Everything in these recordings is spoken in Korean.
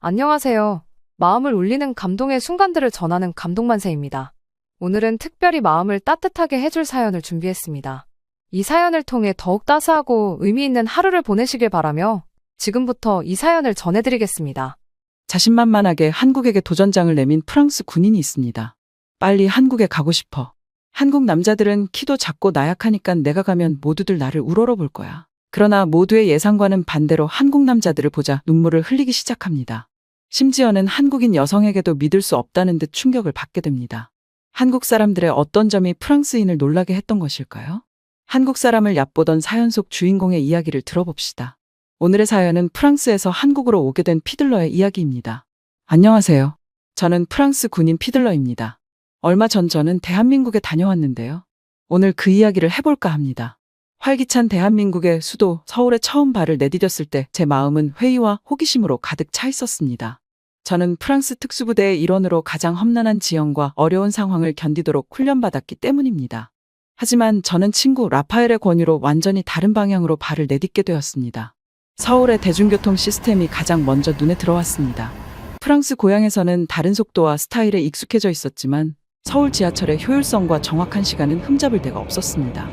안녕하세요. 마음을 울리는 감동의 순간들을 전하는 감동만세입니다. 오늘은 특별히 마음을 따뜻하게 해줄 사연을 준비했습니다. 이 사연을 통해 더욱 따스하고 의미 있는 하루를 보내시길 바라며 지금부터 이 사연을 전해드리겠습니다. 자신만만하게 한국에게 도전장을 내민 프랑스 군인이 있습니다. 빨리 한국에 가고 싶어. 한국 남자들은 키도 작고 나약하니까 내가 가면 모두들 나를 우러러볼 거야. 그러나 모두의 예상과는 반대로 한국 남자들을 보자 눈물을 흘리기 시작합니다. 심지어는 한국인 여성에게도 믿을 수 없다는 듯 충격을 받게 됩니다. 한국 사람들의 어떤 점이 프랑스인을 놀라게 했던 것일까요? 한국 사람을 얕보던 사연 속 주인공의 이야기를 들어봅시다. 오늘의 사연은 프랑스에서 한국으로 오게 된 피들러의 이야기입니다. 안녕하세요. 저는 프랑스 군인 피들러입니다. 얼마 전 저는 대한민국에 다녀왔는데요. 오늘 그 이야기를 해볼까 합니다. 활기찬 대한민국의 수도 서울에 처음 발을 내디뎠을 때 제 마음은 회의와 호기심으로 가득 차 있었습니다. 저는 프랑스 특수부대의 일원으로 가장 험난한 지형과 어려운 상황을 견디도록 훈련받았기 때문입니다. 하지만 저는 친구 라파엘의 권유로 완전히 다른 방향으로 발을 내딛게 되었습니다. 서울의 대중교통 시스템이 가장 먼저 눈에 들어왔습니다. 프랑스 고향에서는 다른 속도와 스타일에 익숙해져 있었지만 서울 지하철의 효율성과 정확한 시간은 흠잡을 데가 없었습니다.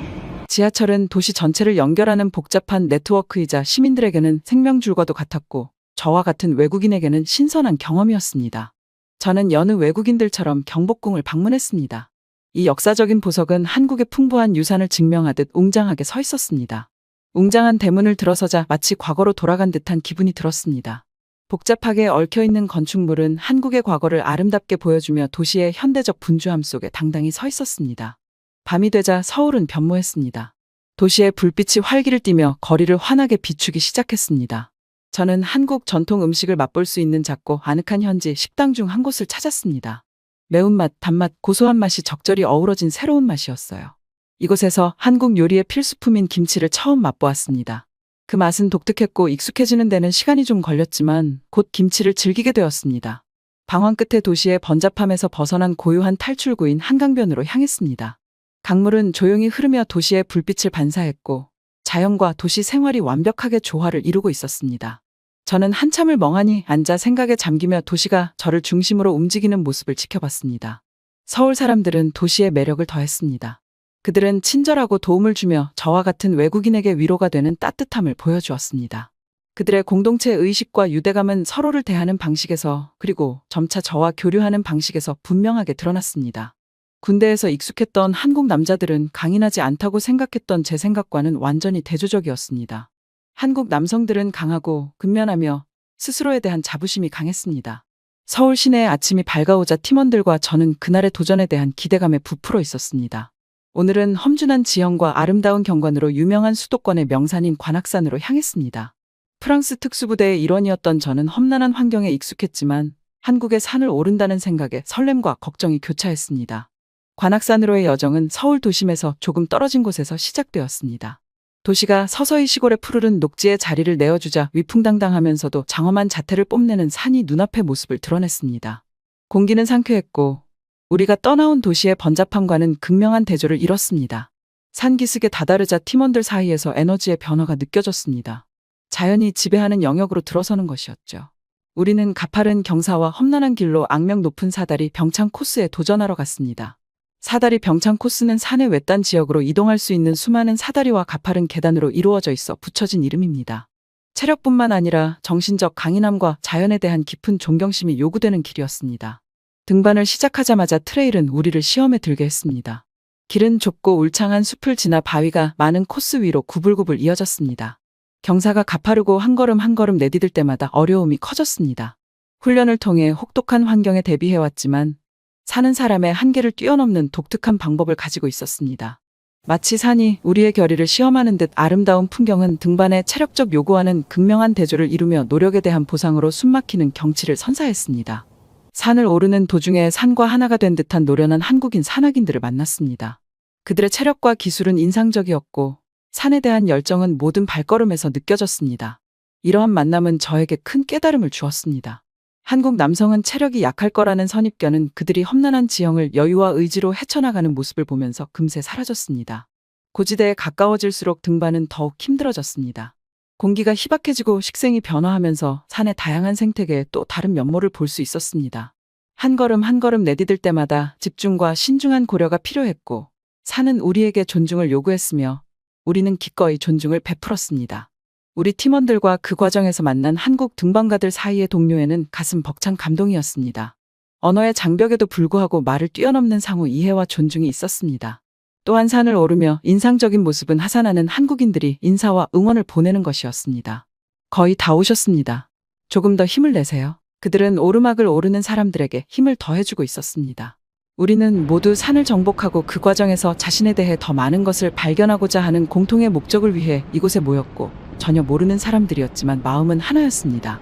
지하철은 도시 전체를 연결하는 복잡한 네트워크이자 시민들에게는 생명줄과도 같았고 저와 같은 외국인에게는 신선한 경험이었습니다. 저는 여느 외국인들처럼 경복궁을 방문했습니다. 이 역사적인 보석은 한국의 풍부한 유산을 증명하듯 웅장하게 서 있었습니다. 웅장한 대문을 들어서자 마치 과거로 돌아간 듯한 기분이 들었습니다. 복잡하게 얽혀있는 건축물은 한국의 과거를 아름답게 보여주며 도시의 현대적 분주함 속에 당당히 서 있었습니다. 밤이 되자 서울은 변모했습니다. 도시의 불빛이 활기를 띠며 거리를 환하게 비추기 시작했습니다. 저는 한국 전통 음식을 맛볼 수 있는 작고 아늑한 현지 식당 중 한 곳을 찾았습니다. 매운맛, 단맛, 고소한 맛이 적절히 어우러진 새로운 맛이었어요. 이곳에서 한국 요리의 필수품인 김치를 처음 맛보았습니다. 그 맛은 독특했고 익숙해지는 데는 시간이 좀 걸렸지만 곧 김치를 즐기게 되었습니다. 방황 끝에 도시의 번잡함에서 벗어난 고요한 탈출구인 한강변으로 향했습니다. 강물은 조용히 흐르며 도시의 불빛을 반사했고 자연과 도시 생활이 완벽하게 조화를 이루고 있었습니다. 저는 한참을 멍하니 앉아 생각에 잠기며 도시가 저를 중심으로 움직이는 모습을 지켜봤습니다. 서울 사람들은 도시의 매력을 더했습니다. 그들은 친절하고 도움을 주며 저와 같은 외국인에게 위로가 되는 따뜻함을 보여주었습니다. 그들의 공동체 의식과 유대감은 서로를 대하는 방식에서 그리고 점차 저와 교류하는 방식에서 분명하게 드러났습니다. 군대에서 익숙했던 한국 남자들은 강인하지 않다고 생각했던 제 생각과는 완전히 대조적이었습니다. 한국 남성들은 강하고 근면하며 스스로에 대한 자부심이 강했습니다. 서울 시내의 아침이 밝아오자 팀원들과 저는 그날의 도전에 대한 기대감에 부풀어 있었습니다. 오늘은 험준한 지형과 아름다운 경관으로 유명한 수도권의 명산인 관악산으로 향했습니다. 프랑스 특수부대의 일원이었던 저는 험난한 환경에 익숙했지만 한국의 산을 오른다는 생각에 설렘과 걱정이 교차했습니다. 관악산으로의 여정은 서울 도심에서 조금 떨어진 곳에서 시작되었습니다. 도시가 서서히 시골의 푸르른 녹지에 자리를 내어주자 위풍당당하면서도 장엄한 자태를 뽐내는 산이 눈앞의 모습을 드러냈습니다. 공기는 상쾌했고 우리가 떠나온 도시의 번잡함과는 극명한 대조를 이뤘습니다. 산기슭에 다다르자 팀원들 사이에서 에너지의 변화가 느껴졌습니다. 자연이 지배하는 영역으로 들어서는 것이었죠. 우리는 가파른 경사와 험난한 길로 악명 높은 사다리 병창 코스에 도전하러 갔습니다. 사다리 병창 코스는 산의 외딴 지역으로 이동할 수 있는 수많은 사다리와 가파른 계단으로 이루어져 있어 붙여진 이름입니다. 체력뿐만 아니라 정신적 강인함과 자연에 대한 깊은 존경심이 요구되는 길이었습니다. 등반을 시작하자마자 트레일은 우리를 시험에 들게 했습니다. 길은 좁고 울창한 숲을 지나 바위가 많은 코스 위로 구불구불 이어졌습니다. 경사가 가파르고 한 걸음 한 걸음 내디딜 때마다 어려움이 커졌습니다. 훈련을 통해 혹독한 환경에 대비해왔지만 사는 사람의 한계를 뛰어넘는 독특한 방법을 가지고 있었습니다. 마치 산이 우리의 결의를 시험하는 듯 아름다운 풍경은 등반의 체력적 요구와는 극명한 대조를 이루며 노력에 대한 보상으로 숨막히는 경치를 선사했습니다. 산을 오르는 도중에 산과 하나가 된 듯한 노련한 한국인 산악인들을 만났습니다. 그들의 체력과 기술은 인상적이었고 산에 대한 열정은 모든 발걸음에서 느껴졌습니다. 이러한 만남은 저에게 큰 깨달음을 주었습니다. 한국 남성은 체력이 약할 거라는 선입견은 그들이 험난한 지형을 여유와 의지로 헤쳐나가는 모습을 보면서 금세 사라졌습니다. 고지대에 가까워질수록 등반은 더욱 힘들어졌습니다. 공기가 희박해지고 식생이 변화하면서 산의 다양한 생태계의 또 다른 면모를 볼 수 있었습니다. 한 걸음 한 걸음 내디딜 때마다 집중과 신중한 고려가 필요했고, 산은 우리에게 존중을 요구했으며 우리는 기꺼이 존중을 베풀었습니다. 우리 팀원들과 그 과정에서 만난 한국 등반가들 사이의 동료에는 가슴 벅찬 감동이었습니다. 언어의 장벽에도 불구하고 말을 뛰어넘는 상호 이해와 존중이 있었습니다. 또한 산을 오르며 인상적인 모습은 하산하는 한국인들이 인사와 응원을 보내는 것이었습니다. 거의 다 오셨습니다. 조금 더 힘을 내세요. 그들은 오르막을 오르는 사람들에게 힘을 더해주고 있었습니다. 우리는 모두 산을 정복하고 그 과정에서 자신에 대해 더 많은 것을 발견하고자 하는 공통의 목적을 위해 이곳에 모였고, 전혀 모르는 사람들이었지만 마음은 하나였습니다.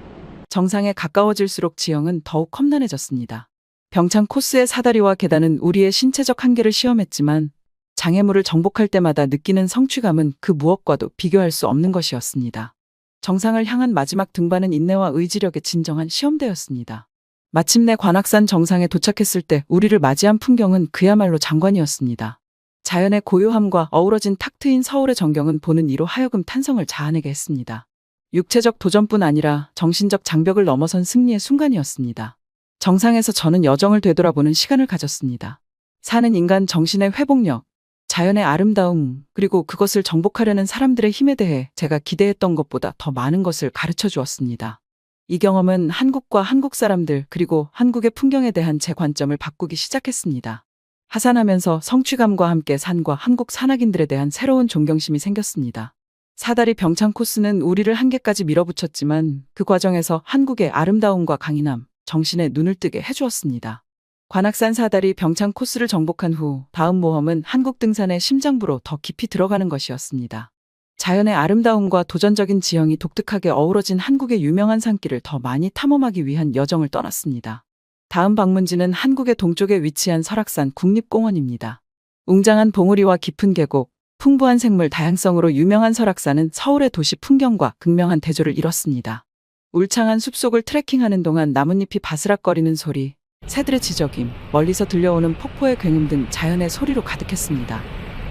정상에 가까워질수록 지형은 더욱 험난해졌습니다. 병창 코스의 사다리와 계단은 우리의 신체적 한계를 시험했지만, 장애물을 정복할 때마다 느끼는 성취감은 그 무엇과도 비교할 수 없는 것이었습니다. 정상을 향한 마지막 등반은 인내와 의지력의 진정한 시험대였습니다. 마침내 관악산 정상에 도착했을 때 우리를 맞이한 풍경은 그야말로 장관이었습니다. 자연의 고요함과 어우러진 탁 트인 서울의 전경은 보는 이로 하여금 탄성을 자아내게 했습니다. 육체적 도전뿐 아니라 정신적 장벽을 넘어선 승리의 순간이었습니다. 정상에서 저는 여정을 되돌아보는 시간을 가졌습니다. 산은 인간 정신의 회복력, 자연의 아름다움, 그리고 그것을 정복하려는 사람들의 힘에 대해 제가 기대했던 것보다 더 많은 것을 가르쳐 주었습니다. 이 경험은 한국과 한국 사람들, 그리고 한국의 풍경에 대한 제 관점을 바꾸기 시작했습니다. 하산하면서 성취감과 함께 산과 한국 산악인들에 대한 새로운 존경심이 생겼습니다. 사다리 병창 코스는 우리를 한계까지 밀어붙였지만 그 과정에서 한국의 아름다움과 강인함, 정신에 눈을 뜨게 해주었습니다. 관악산 사다리 병창 코스를 정복한 후 다음 모험은 한국 등산의 심장부로 더 깊이 들어가는 것이었습니다. 자연의 아름다움과 도전적인 지형이 독특하게 어우러진 한국의 유명한 산길을 더 많이 탐험하기 위한 여정을 떠났습니다. 다음 방문지는 한국의 동쪽에 위치한 설악산 국립공원입니다. 웅장한 봉우리와 깊은 계곡, 풍부한 생물 다양성으로 유명한 설악산은 서울의 도시 풍경과 극명한 대조를 이뤘습니다. 울창한 숲속을 트레킹하는 동안 나뭇잎이 바스락거리는 소리, 새들의 지저귐, 멀리서 들려오는 폭포의 굉음 등 자연의 소리로 가득했습니다.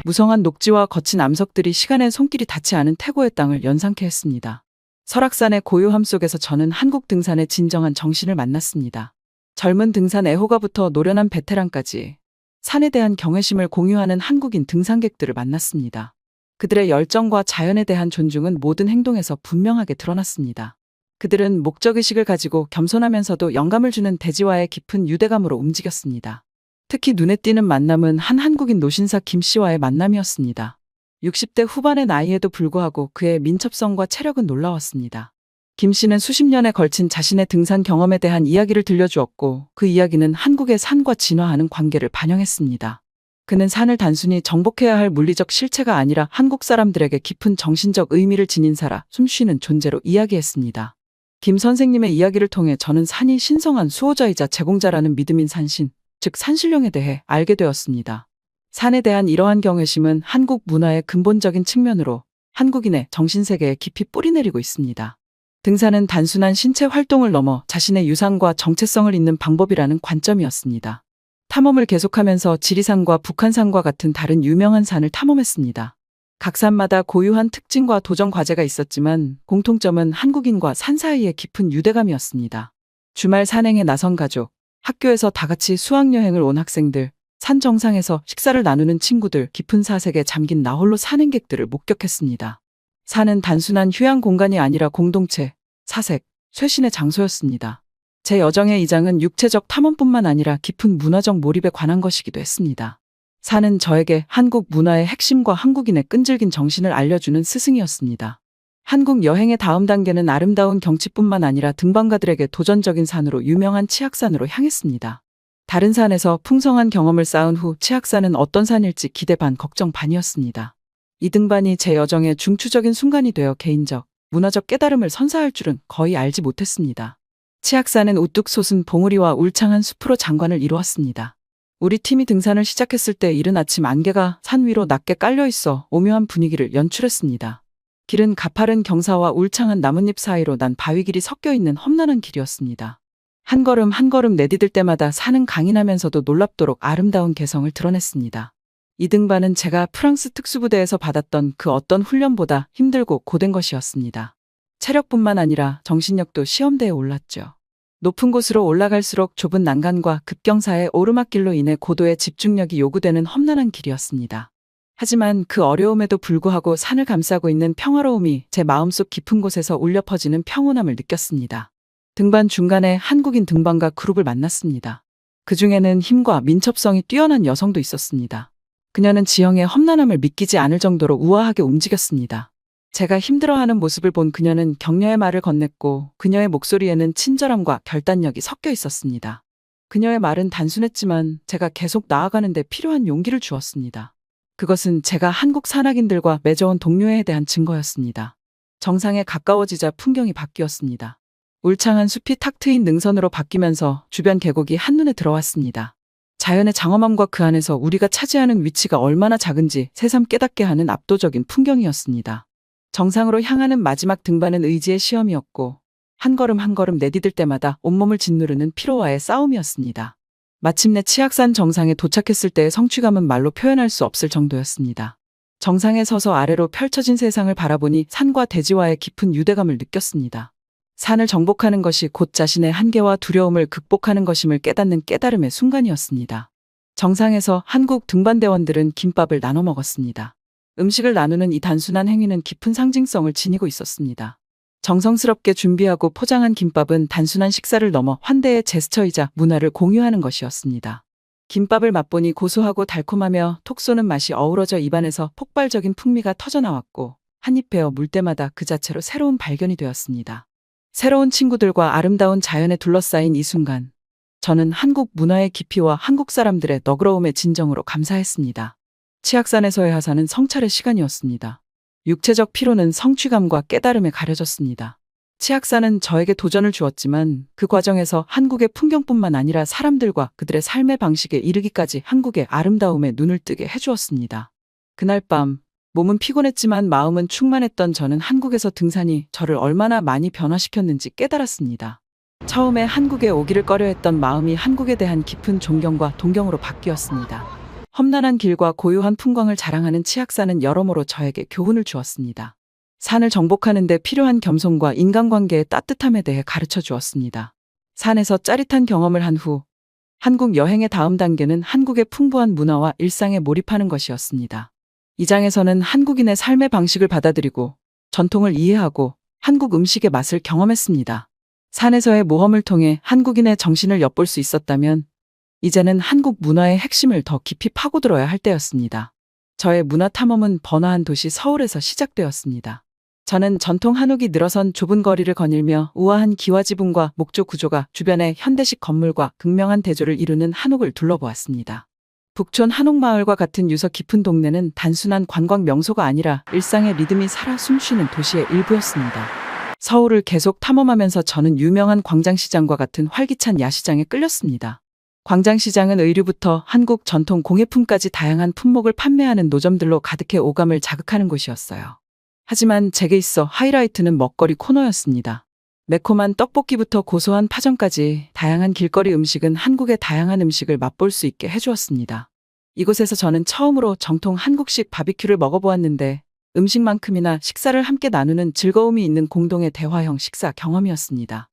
무성한 녹지와 거친 암석들이 시간의 손길이 닿지 않은 태고의 땅을 연상케 했습니다. 설악산의 고요함 속에서 저는 한국 등산의 진정한 정신을 만났습니다. 젊은 등산 애호가부터 노련한 베테랑까지 산에 대한 경외심을 공유하는 한국인 등산객들을 만났습니다. 그들의 열정과 자연에 대한 존중은 모든 행동에서 분명하게 드러났습니다. 그들은 목적의식을 가지고 겸손하면서도 영감을 주는 대지와의 깊은 유대감으로 움직였습니다. 특히 눈에 띄는 만남은 한 한국인 노신사 김 씨와의 만남이었습니다. 60대 후반의 나이에도 불구하고 그의 민첩성과 체력은 놀라웠습니다. 김 씨는 수십 년에 걸친 자신의 등산 경험에 대한 이야기를 들려주었고, 그 이야기는 한국의 산과 진화하는 관계를 반영했습니다. 그는 산을 단순히 정복해야 할 물리적 실체가 아니라 한국 사람들에게 깊은 정신적 의미를 지닌 살아 숨쉬는 존재로 이야기했습니다. 김 선생님의 이야기를 통해 저는 산이 신성한 수호자이자 제공자라는 믿음인 산신, 즉 산신령에 대해 알게 되었습니다. 산에 대한 이러한 경외심은 한국 문화의 근본적인 측면으로 한국인의 정신세계에 깊이 뿌리내리고 있습니다. 등산은 단순한 신체 활동을 넘어 자신의 유산과 정체성을 잇는 방법이라는 관점이었습니다. 탐험을 계속하면서 지리산과 북한산과 같은 다른 유명한 산을 탐험했습니다. 각 산마다 고유한 특징과 도전 과제가 있었지만 공통점은 한국인과 산 사이의 깊은 유대감이었습니다. 주말 산행에 나선 가족, 학교에서 다 같이 수학여행을 온 학생들, 산 정상에서 식사를 나누는 친구들, 깊은 사색에 잠긴 나홀로 산행객들을 목격했습니다. 산은 단순한 휴양 공간이 아니라 공동체, 사색, 쇄신의 장소였습니다. 제 여정의 이 장은 육체적 탐험뿐만 아니라 깊은 문화적 몰입에 관한 것이기도 했습니다. 산은 저에게 한국 문화의 핵심과 한국인의 끈질긴 정신을 알려주는 스승이었습니다. 한국 여행의 다음 단계는 아름다운 경치뿐만 아니라 등반가들에게 도전적인 산으로 유명한 치악산으로 향했습니다. 다른 산에서 풍성한 경험을 쌓은 후 치악산은 어떤 산일지 기대 반 걱정 반이었습니다. 이 등반이 제 여정의 중추적인 순간이 되어 개인적, 문화적 깨달음을 선사할 줄은 거의 알지 못했습니다. 치악산은 우뚝 솟은 봉우리와 울창한 숲으로 장관을 이루었습니다. 우리 팀이 등산을 시작했을 때 이른 아침 안개가 산 위로 낮게 깔려 있어 오묘한 분위기를 연출했습니다. 길은 가파른 경사와 울창한 나뭇잎 사이로 난 바위길이 섞여 있는 험난한 길이었습니다. 한 걸음 한 걸음 내디딜 때마다 산은 강인하면서도 놀랍도록 아름다운 개성을 드러냈습니다. 이 등반은 제가 프랑스 특수부대에서 받았던 그 어떤 훈련보다 힘들고 고된 것이었습니다. 체력뿐만 아니라 정신력도 시험대에 올랐죠. 높은 곳으로 올라갈수록 좁은 난간과 급경사의 오르막길로 인해 고도의 집중력이 요구되는 험난한 길이었습니다. 하지만 그 어려움에도 불구하고 산을 감싸고 있는 평화로움이 제 마음속 깊은 곳에서 울려 퍼지는 평온함을 느꼈습니다. 등반 중간에 한국인 등반가 그룹을 만났습니다. 그 중에는 힘과 민첩성이 뛰어난 여성도 있었습니다. 그녀는 지형의 험난함을 믿기지 않을 정도로 우아하게 움직였습니다. 제가 힘들어하는 모습을 본 그녀는 격려의 말을 건넸고 그녀의 목소리에는 친절함과 결단력이 섞여 있었습니다. 그녀의 말은 단순했지만 제가 계속 나아가는 데 필요한 용기를 주었습니다. 그것은 제가 한국 산악인들과 맺어온 동료애에 대한 증거였습니다. 정상에 가까워지자 풍경이 바뀌었습니다. 울창한 숲이 탁 트인 능선으로 바뀌면서 주변 계곡이 한눈에 들어왔습니다. 자연의 장엄함과 그 안에서 우리가 차지하는 위치가 얼마나 작은지 새삼 깨닫게 하는 압도적인 풍경이었습니다. 정상으로 향하는 마지막 등반은 의지의 시험이었고 한 걸음 한 걸음 내디딜 때마다 온몸을 짓누르는 피로와의 싸움이었습니다. 마침내 치악산 정상에 도착했을 때의 성취감은 말로 표현할 수 없을 정도였습니다. 정상에 서서 아래로 펼쳐진 세상을 바라보니 산과 대지와의 깊은 유대감을 느꼈습니다. 산을 정복하는 것이 곧 자신의 한계와 두려움을 극복하는 것임을 깨닫는 깨달음의 순간이었습니다. 정상에서 한국 등반대원들은 김밥을 나눠 먹었습니다. 음식을 나누는 이 단순한 행위는 깊은 상징성을 지니고 있었습니다. 정성스럽게 준비하고 포장한 김밥은 단순한 식사를 넘어 환대의 제스처이자 문화를 공유하는 것이었습니다. 김밥을 맛보니 고소하고 달콤하며 톡 쏘는 맛이 어우러져 입안에서 폭발적인 풍미가 터져나왔고 한입 베어 물 때마다 그 자체로 새로운 발견이 되었습니다. 새로운 친구들과 아름다운 자연에 둘러싸인 이 순간, 저는 한국 문화의 깊이와 한국 사람들의 너그러움에 진정으로 감사했습니다. 치악산에서의 하산은 성찰의 시간이었습니다. 육체적 피로는 성취감과 깨달음에 가려졌습니다. 치악산은 저에게 도전을 주었지만 그 과정에서 한국의 풍경뿐만 아니라 사람들과 그들의 삶의 방식에 이르기까지 한국의 아름다움에 눈을 뜨게 해주었습니다. 그날 밤, 몸은 피곤했지만 마음은 충만했던 저는 한국에서 등산이 저를 얼마나 많이 변화시켰는지 깨달았습니다. 처음에 한국에 오기를 꺼려했던 마음이 한국에 대한 깊은 존경과 동경으로 바뀌었습니다. 험난한 길과 고요한 풍광을 자랑하는 치악산은 여러모로 저에게 교훈을 주었습니다. 산을 정복하는 데 필요한 겸손과 인간관계의 따뜻함에 대해 가르쳐 주었습니다. 산에서 짜릿한 경험을 한 후, 한국 여행의 다음 단계는 한국의 풍부한 문화와 일상에 몰입하는 것이었습니다. 이 장에서는 한국인의 삶의 방식을 받아들이고 전통을 이해하고 한국 음식의 맛을 경험했습니다. 산에서의 모험을 통해 한국인의 정신을 엿볼 수 있었다면 이제는 한국 문화의 핵심을 더 깊이 파고들어야 할 때였습니다. 저의 문화 탐험은 번화한 도시 서울에서 시작되었습니다. 저는 전통 한옥이 늘어선 좁은 거리를 거닐며 우아한 기와 지붕과 목조 구조가 주변의 현대식 건물과 극명한 대조를 이루는 한옥을 둘러보았습니다. 북촌 한옥마을과 같은 유서 깊은 동네는 단순한 관광 명소가 아니라 일상의 리듬이 살아 숨쉬는 도시의 일부였습니다. 서울을 계속 탐험하면서 저는 유명한 광장시장과 같은 활기찬 야시장에 끌렸습니다. 광장시장은 의류부터 한국 전통 공예품까지 다양한 품목을 판매하는 노점들로 가득해 오감을 자극하는 곳이었어요. 하지만 제게 있어 하이라이트는 먹거리 코너였습니다. 매콤한 떡볶이부터 고소한 파전까지 다양한 길거리 음식은 한국의 다양한 음식을 맛볼 수 있게 해주었습니다. 이곳에서 저는 처음으로 정통 한국식 바비큐를 먹어보았는데 음식만큼이나 식사를 함께 나누는 즐거움이 있는 공동의 대화형 식사 경험이었습니다.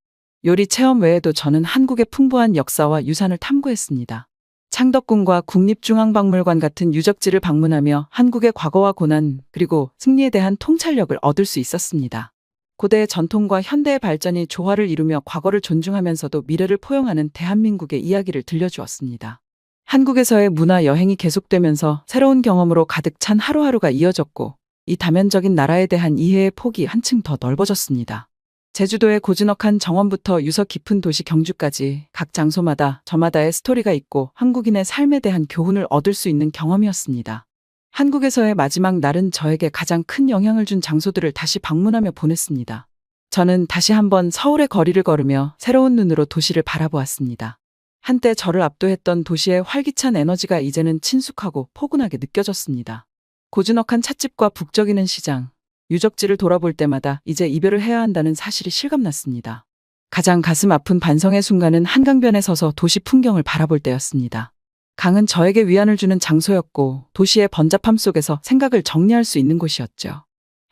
요리 체험 외에도 저는 한국의 풍부한 역사와 유산을 탐구했습니다. 창덕궁과 국립중앙박물관 같은 유적지를 방문하며 한국의 과거와 고난 그리고 승리에 대한 통찰력을 얻을 수 있었습니다. 고대의 전통과 현대의 발전이 조화를 이루며 과거를 존중하면서도 미래를 포용하는 대한민국의 이야기를 들려주었습니다. 한국에서의 문화 여행이 계속되면서 새로운 경험으로 가득 찬 하루하루가 이어졌고 이 다면적인 나라에 대한 이해의 폭이 한층 더 넓어졌습니다. 제주도의 고즈넉한 정원부터 유서 깊은 도시 경주까지 각 장소마다 저마다의 스토리가 있고 한국인의 삶에 대한 교훈을 얻을 수 있는 경험이었습니다. 한국에서의 마지막 날은 저에게 가장 큰 영향을 준 장소들을 다시 방문하며 보냈습니다. 저는 다시 한번 서울의 거리를 걸으며 새로운 눈으로 도시를 바라보았습니다. 한때 저를 압도했던 도시의 활기찬 에너지가 이제는 친숙하고 포근하게 느껴졌습니다. 고즈넉한 찻집과 북적이는 시장, 유적지를 돌아볼 때마다 이제 이별을 해야 한다는 사실이 실감났습니다. 가장 가슴 아픈 반성의 순간은 한강변에 서서 도시 풍경을 바라볼 때였습니다. 강은 저에게 위안을 주는 장소였고 도시의 번잡함 속에서 생각을 정리할 수 있는 곳이었죠.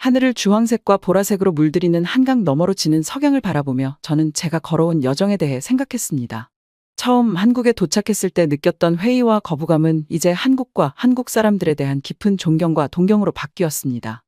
하늘을 주황색과 보라색으로 물들이는 한강 너머로 지는 석양을 바라보며 저는 제가 걸어온 여정에 대해 생각했습니다. 처음 한국에 도착했을 때 느꼈던 회의와 거부감은 이제 한국과 한국 사람들에 대한 깊은 존경과 동경으로 바뀌었습니다.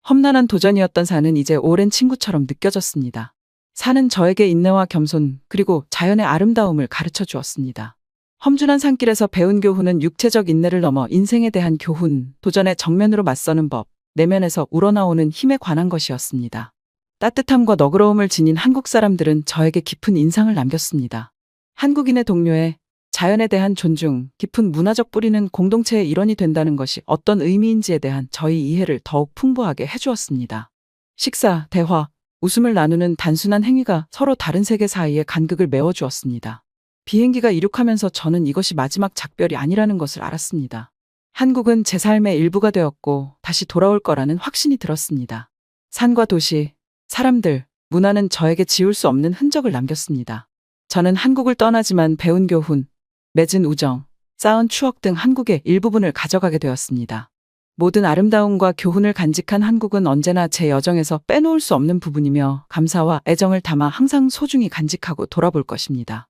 험난한 도전이었던 산은 이제 오랜 친구처럼 느껴졌습니다. 산은 저에게 인내와 겸손 그리고 자연의 아름다움을 가르쳐 주었습니다. 험준한 산길에서 배운 교훈은 육체적 인내를 넘어 인생에 대한 교훈, 도전에 정면으로 맞서는 법, 내면에서 우러나오는 힘에 관한 것이었습니다. 따뜻함과 너그러움을 지닌 한국 사람들은 저에게 깊은 인상을 남겼습니다. 한국인의 동료애, 자연에 대한 존중, 깊은 문화적 뿌리는 공동체의 일원이 된다는 것이 어떤 의미인지에 대한 저희 이해를 더욱 풍부하게 해주었습니다. 식사, 대화, 웃음을 나누는 단순한 행위가 서로 다른 세계 사이에 간극을 메워주었습니다. 비행기가 이륙하면서 저는 이것이 마지막 작별이 아니라는 것을 알았습니다. 한국은 제 삶의 일부가 되었고 다시 돌아올 거라는 확신이 들었습니다. 산과 도시, 사람들, 문화는 저에게 지울 수 없는 흔적을 남겼습니다. 저는 한국을 떠나지만 배운 교훈, 맺은 우정, 쌓은 추억 등 한국의 일부분을 가져가게 되었습니다. 모든 아름다움과 교훈을 간직한 한국은 언제나 제 여정에서 빼놓을 수 없는 부분이며 감사와 애정을 담아 항상 소중히 간직하고 돌아볼 것입니다.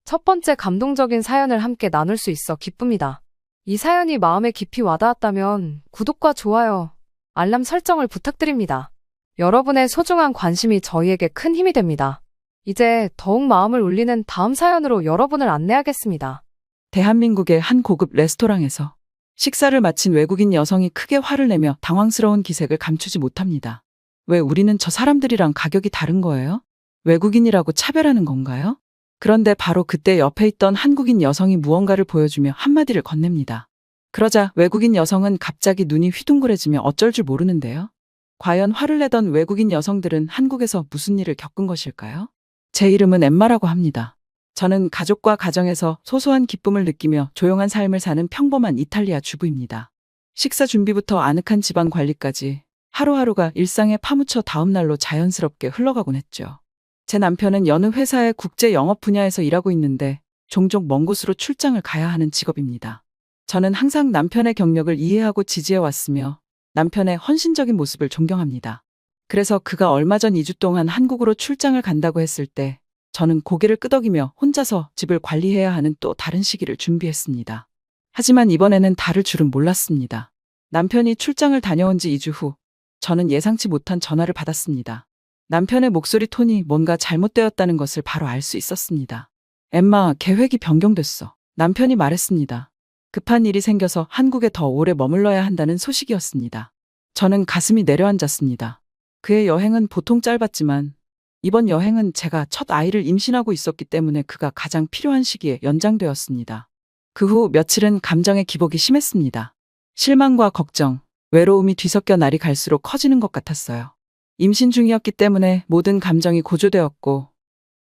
첫 번째 감동적인 사연을 함께 나눌 수 있어 기쁩니다. 이 사연이 마음에 깊이 와닿았다면 구독과 좋아요, 알람 설정을 부탁드립니다. 여러분의 소중한 관심이 저희에게 큰 힘이 됩니다. 이제 더욱 마음을 울리는 다음 사연으로 여러분을 안내하겠습니다. 대한민국의 한 고급 레스토랑에서 식사를 마친 외국인 여성이 크게 화를 내며 당황스러운 기색을 감추지 못합니다. 왜 우리는 저 사람들이랑 가격이 다른 거예요? 외국인이라고 차별하는 건가요? 그런데 바로 그때 옆에 있던 한국인 여성이 무언가를 보여주며 한마디를 건넵니다. 그러자 외국인 여성은 갑자기 눈이 휘둥그레지며 어쩔 줄 모르는데요. 과연 화를 내던 외국인 여성들은 한국에서 무슨 일을 겪은 것일까요? 제 이름은 엠마라고 합니다. 저는 가족과 가정에서 소소한 기쁨을 느끼며 조용한 삶을 사는 평범한 이탈리아 주부입니다. 식사 준비부터 아늑한 집안 관리까지 하루하루가 일상에 파묻혀 다음 날로 자연스럽게 흘러가곤 했죠. 제 남편은 여느 회사의 국제 영업 분야에서 일하고 있는데 종종 먼 곳으로 출장을 가야 하는 직업입니다. 저는 항상 남편의 경력을 이해하고 지지해 왔으며 남편의 헌신적인 모습을 존경합니다. 그래서 그가 얼마 전 2주 동안 한국으로 출장을 간다고 했을 때 저는 고개를 끄덕이며 혼자서 집을 관리해야 하는 또 다른 시기를 준비했습니다. 하지만 이번에는 다를 줄은 몰랐습니다. 남편이 출장을 다녀온 지 2주 후 저는 예상치 못한 전화를 받았습니다. 남편의 목소리 톤이 뭔가 잘못되었다는 것을 바로 알 수 있었습니다. 엠마, 계획이 변경됐어. 남편이 말했습니다. 급한 일이 생겨서 한국에 더 오래 머물러야 한다는 소식이었습니다. 저는 가슴이 내려앉았습니다. 그의 여행은 보통 짧았지만 이번 여행은 제가 첫 아이를 임신하고 있었기 때문에 그가 가장 필요한 시기에 연장되었습니다. 그 후 며칠은 감정의 기복이 심했습니다. 실망과 걱정, 외로움이 뒤섞여 날이 갈수록 커지는 것 같았어요. 임신 중이었기 때문에 모든 감정이 고조되었고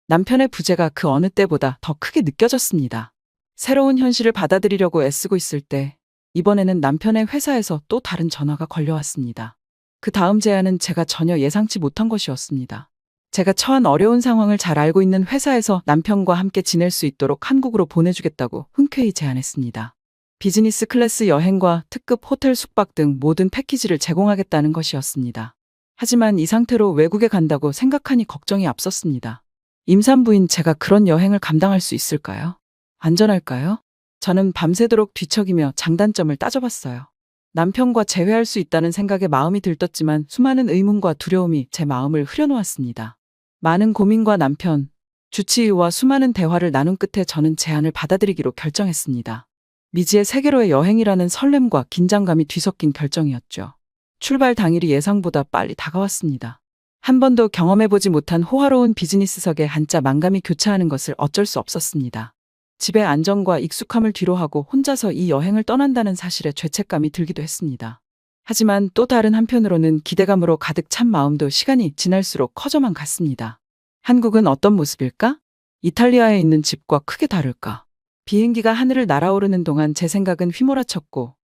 남편의 부재가 그 어느 때보다 더 크게 느껴졌습니다. 새로운 현실을 받아들이려고 애쓰고 있을 때 이번에는 남편의 회사에서 또 다른 전화가 걸려왔습니다. 그 다음 제안은 제가 전혀 예상치 못한 것이었습니다. 제가 처한 어려운 상황을 잘 알고 있는 회사에서 남편과 함께 지낼 수 있도록 한국으로 보내주겠다고 흔쾌히 제안했습니다. 비즈니스 클래스 여행과 특급 호텔 숙박 등 모든 패키지를 제공하겠다는 것이었습니다. 하지만 이 상태로 외국에 간다고 생각하니 걱정이 앞섰습니다. 임산부인 제가 그런 여행을 감당할 수 있을까요? 안전할까요? 저는 밤새도록 뒤척이며 장단점을 따져봤어요. 남편과 재회할 수 있다는 생각에 마음이 들떴지만 수많은 의문과 두려움이 제 마음을 흐려놓았습니다. 많은 고민과 남편, 주치의와 수많은 대화를 나눈 끝에 저는 제안을 받아들이기로 결정했습니다. 미지의 세계로의 여행이라는 설렘과 긴장감이 뒤섞인 결정이었죠. 출발 당일이 예상보다 빨리 다가왔습니다. 한 번도 경험해보지 못한 호화로운 비즈니스석에 한자 만감이 교차하는 것을 어쩔 수 없었습니다. 집의 안정과 익숙함을 뒤로하고 혼자서 이 여행을 떠난다는 사실에 죄책감이 들기도 했습니다. 하지만 또 다른 한편으로는 기대감으로 가득 찬 마음도 시간이 지날수록 커져만 갔습니다. 한국은 어떤 모습일까? 이탈리아에 있는 집과 크게 다를까? 비행기가 하늘을 날아오르는 동안 제 생각은 휘몰아쳤고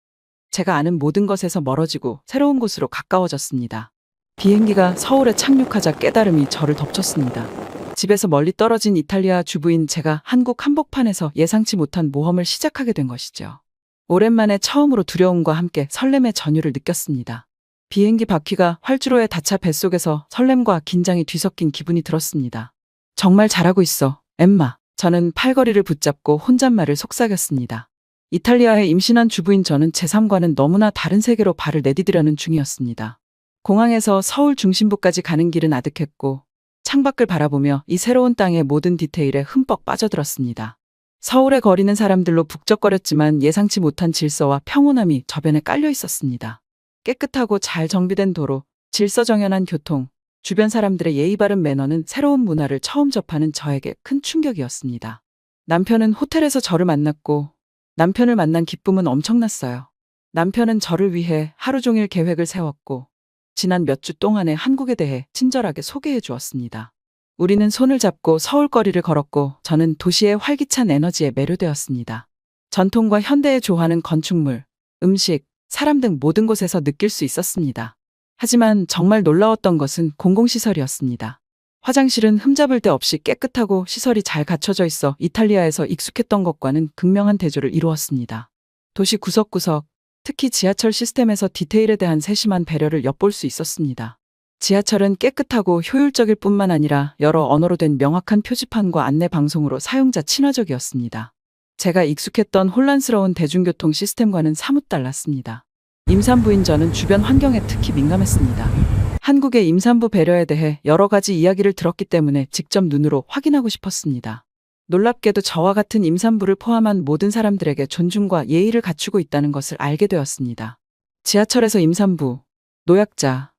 제가 아는 모든 것에서 멀어지고 새로운 곳으로 가까워졌습니다. 비행기가 서울에 착륙하자 깨달음이 저를 덮쳤습니다. 집에서 멀리 떨어진 이탈리아 주부인 제가 한국 한복판에서 예상치 못한 모험을 시작하게 된 것이죠. 오랜만에 처음으로 두려움과 함께 설렘의 전율을 느꼈습니다. 비행기 바퀴가 활주로에 닿자 뱃속에서 설렘과 긴장이 뒤섞인 기분이 들었습니다. 정말 잘하고 있어, 엠마. 저는 팔걸이를 붙잡고 혼잣말을 속삭였습니다. 이탈리아에 임신한 주부인 저는 제 삶과는 너무나 다른 세계로 발을 내디디려는 중이었습니다. 공항에서 서울 중심부까지 가는 길은 아득했고 창밖을 바라보며 이 새로운 땅의 모든 디테일에 흠뻑 빠져들었습니다. 서울의 거리는 사람들로 북적거렸지만 예상치 못한 질서와 평온함이 저변에 깔려 있었습니다. 깨끗하고 잘 정비된 도로, 질서정연한 교통, 주변 사람들의 예의 바른 매너는 새로운 문화를 처음 접하는 저에게 큰 충격이었습니다. 남편은 호텔에서 저를 만났고 남편을 만난 기쁨은 엄청났어요. 남편은 저를 위해 하루 종일 계획을 세웠고 지난 몇 주 동안의 한국에 대해 친절하게 소개해 주었습니다. 우리는 손을 잡고 서울거리를 걸었고 저는 도시의 활기찬 에너지에 매료되었습니다. 전통과 현대의 조화는 건축물, 음식, 사람 등 모든 곳에서 느낄 수 있었습니다. 하지만 정말 놀라웠던 것은 공공시설이었습니다. 화장실은 흠잡을 데 없이 깨끗하고 시설이 잘 갖춰져 있어 이탈리아에서 익숙했던 것과는 극명한 대조를 이루었습니다. 도시 구석구석, 특히 지하철 시스템에서 디테일에 대한 세심한 배려를 엿볼 수 있었습니다. 지하철은 깨끗하고 효율적일 뿐만 아니라 여러 언어로 된 명확한 표지판과 안내 방송으로 사용자 친화적이었습니다. 제가 익숙했던 혼란스러운 대중교통 시스템과는 사뭇 달랐습니다. 임산부인 저는 주변 환경에 특히 민감했습니다. 한국의 임산부 배려에 대해 여러 가지 이야기를 들었기 때문에 직접 눈으로 확인하고 싶었습니다. 놀랍게도 저와 같은 임산부를 포함한 모든 사람들에게 존중과 예의를 갖추고 있다는 것을 알게 되었습니다. 지하철에서 임산부, 노약자,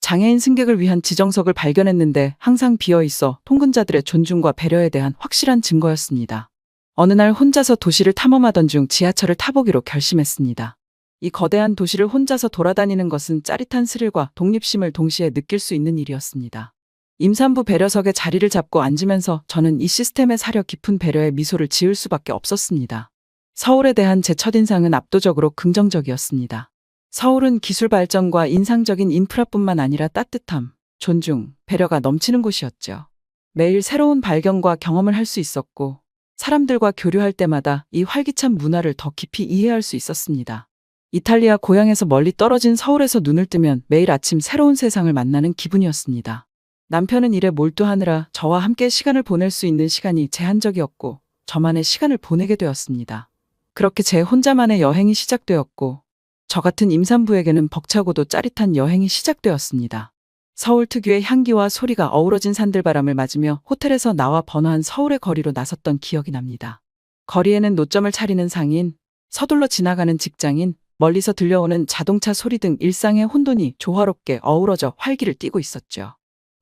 장애인 승객을 위한 지정석을 발견했는데 항상 비어 있어 통근자들의 존중과 배려에 대한 확실한 증거였습니다. 어느 날 혼자서 도시를 탐험하던 중 지하철을 타보기로 결심했습니다. 이 거대한 도시를 혼자서 돌아다니는 것은 짜릿한 스릴과 독립심을 동시에 느낄 수 있는 일이었습니다. 임산부 배려석에 자리를 잡고 앉으면서 저는 이 시스템의 사려 깊은 배려에 미소를 지을 수밖에 없었습니다. 서울에 대한 제 첫인상은 압도적으로 긍정적이었습니다. 서울은 기술 발전과 인상적인 인프라뿐만 아니라 따뜻함, 존중, 배려가 넘치는 곳이었죠. 매일 새로운 발견과 경험을 할 수 있었고 사람들과 교류할 때마다 이 활기찬 문화를 더 깊이 이해할 수 있었습니다. 이탈리아 고향에서 멀리 떨어진 서울에서 눈을 뜨면 매일 아침 새로운 세상을 만나는 기분이었습니다. 남편은 일에 몰두하느라 저와 함께 시간을 보낼 수 있는 시간이 제한적이었고 저만의 시간을 보내게 되었습니다. 그렇게 제 혼자만의 여행이 시작되었고 저 같은 임산부에게는 벅차고도 짜릿한 여행이 시작되었습니다. 서울 특유의 향기와 소리가 어우러진 산들바람을 맞으며 호텔에서 나와 번화한 서울의 거리로 나섰던 기억이 납니다. 거리에는 노점을 차리는 상인, 서둘러 지나가는 직장인, 멀리서 들려오는 자동차 소리 등 일상의 혼돈이 조화롭게 어우러져 활기를 띠고 있었죠.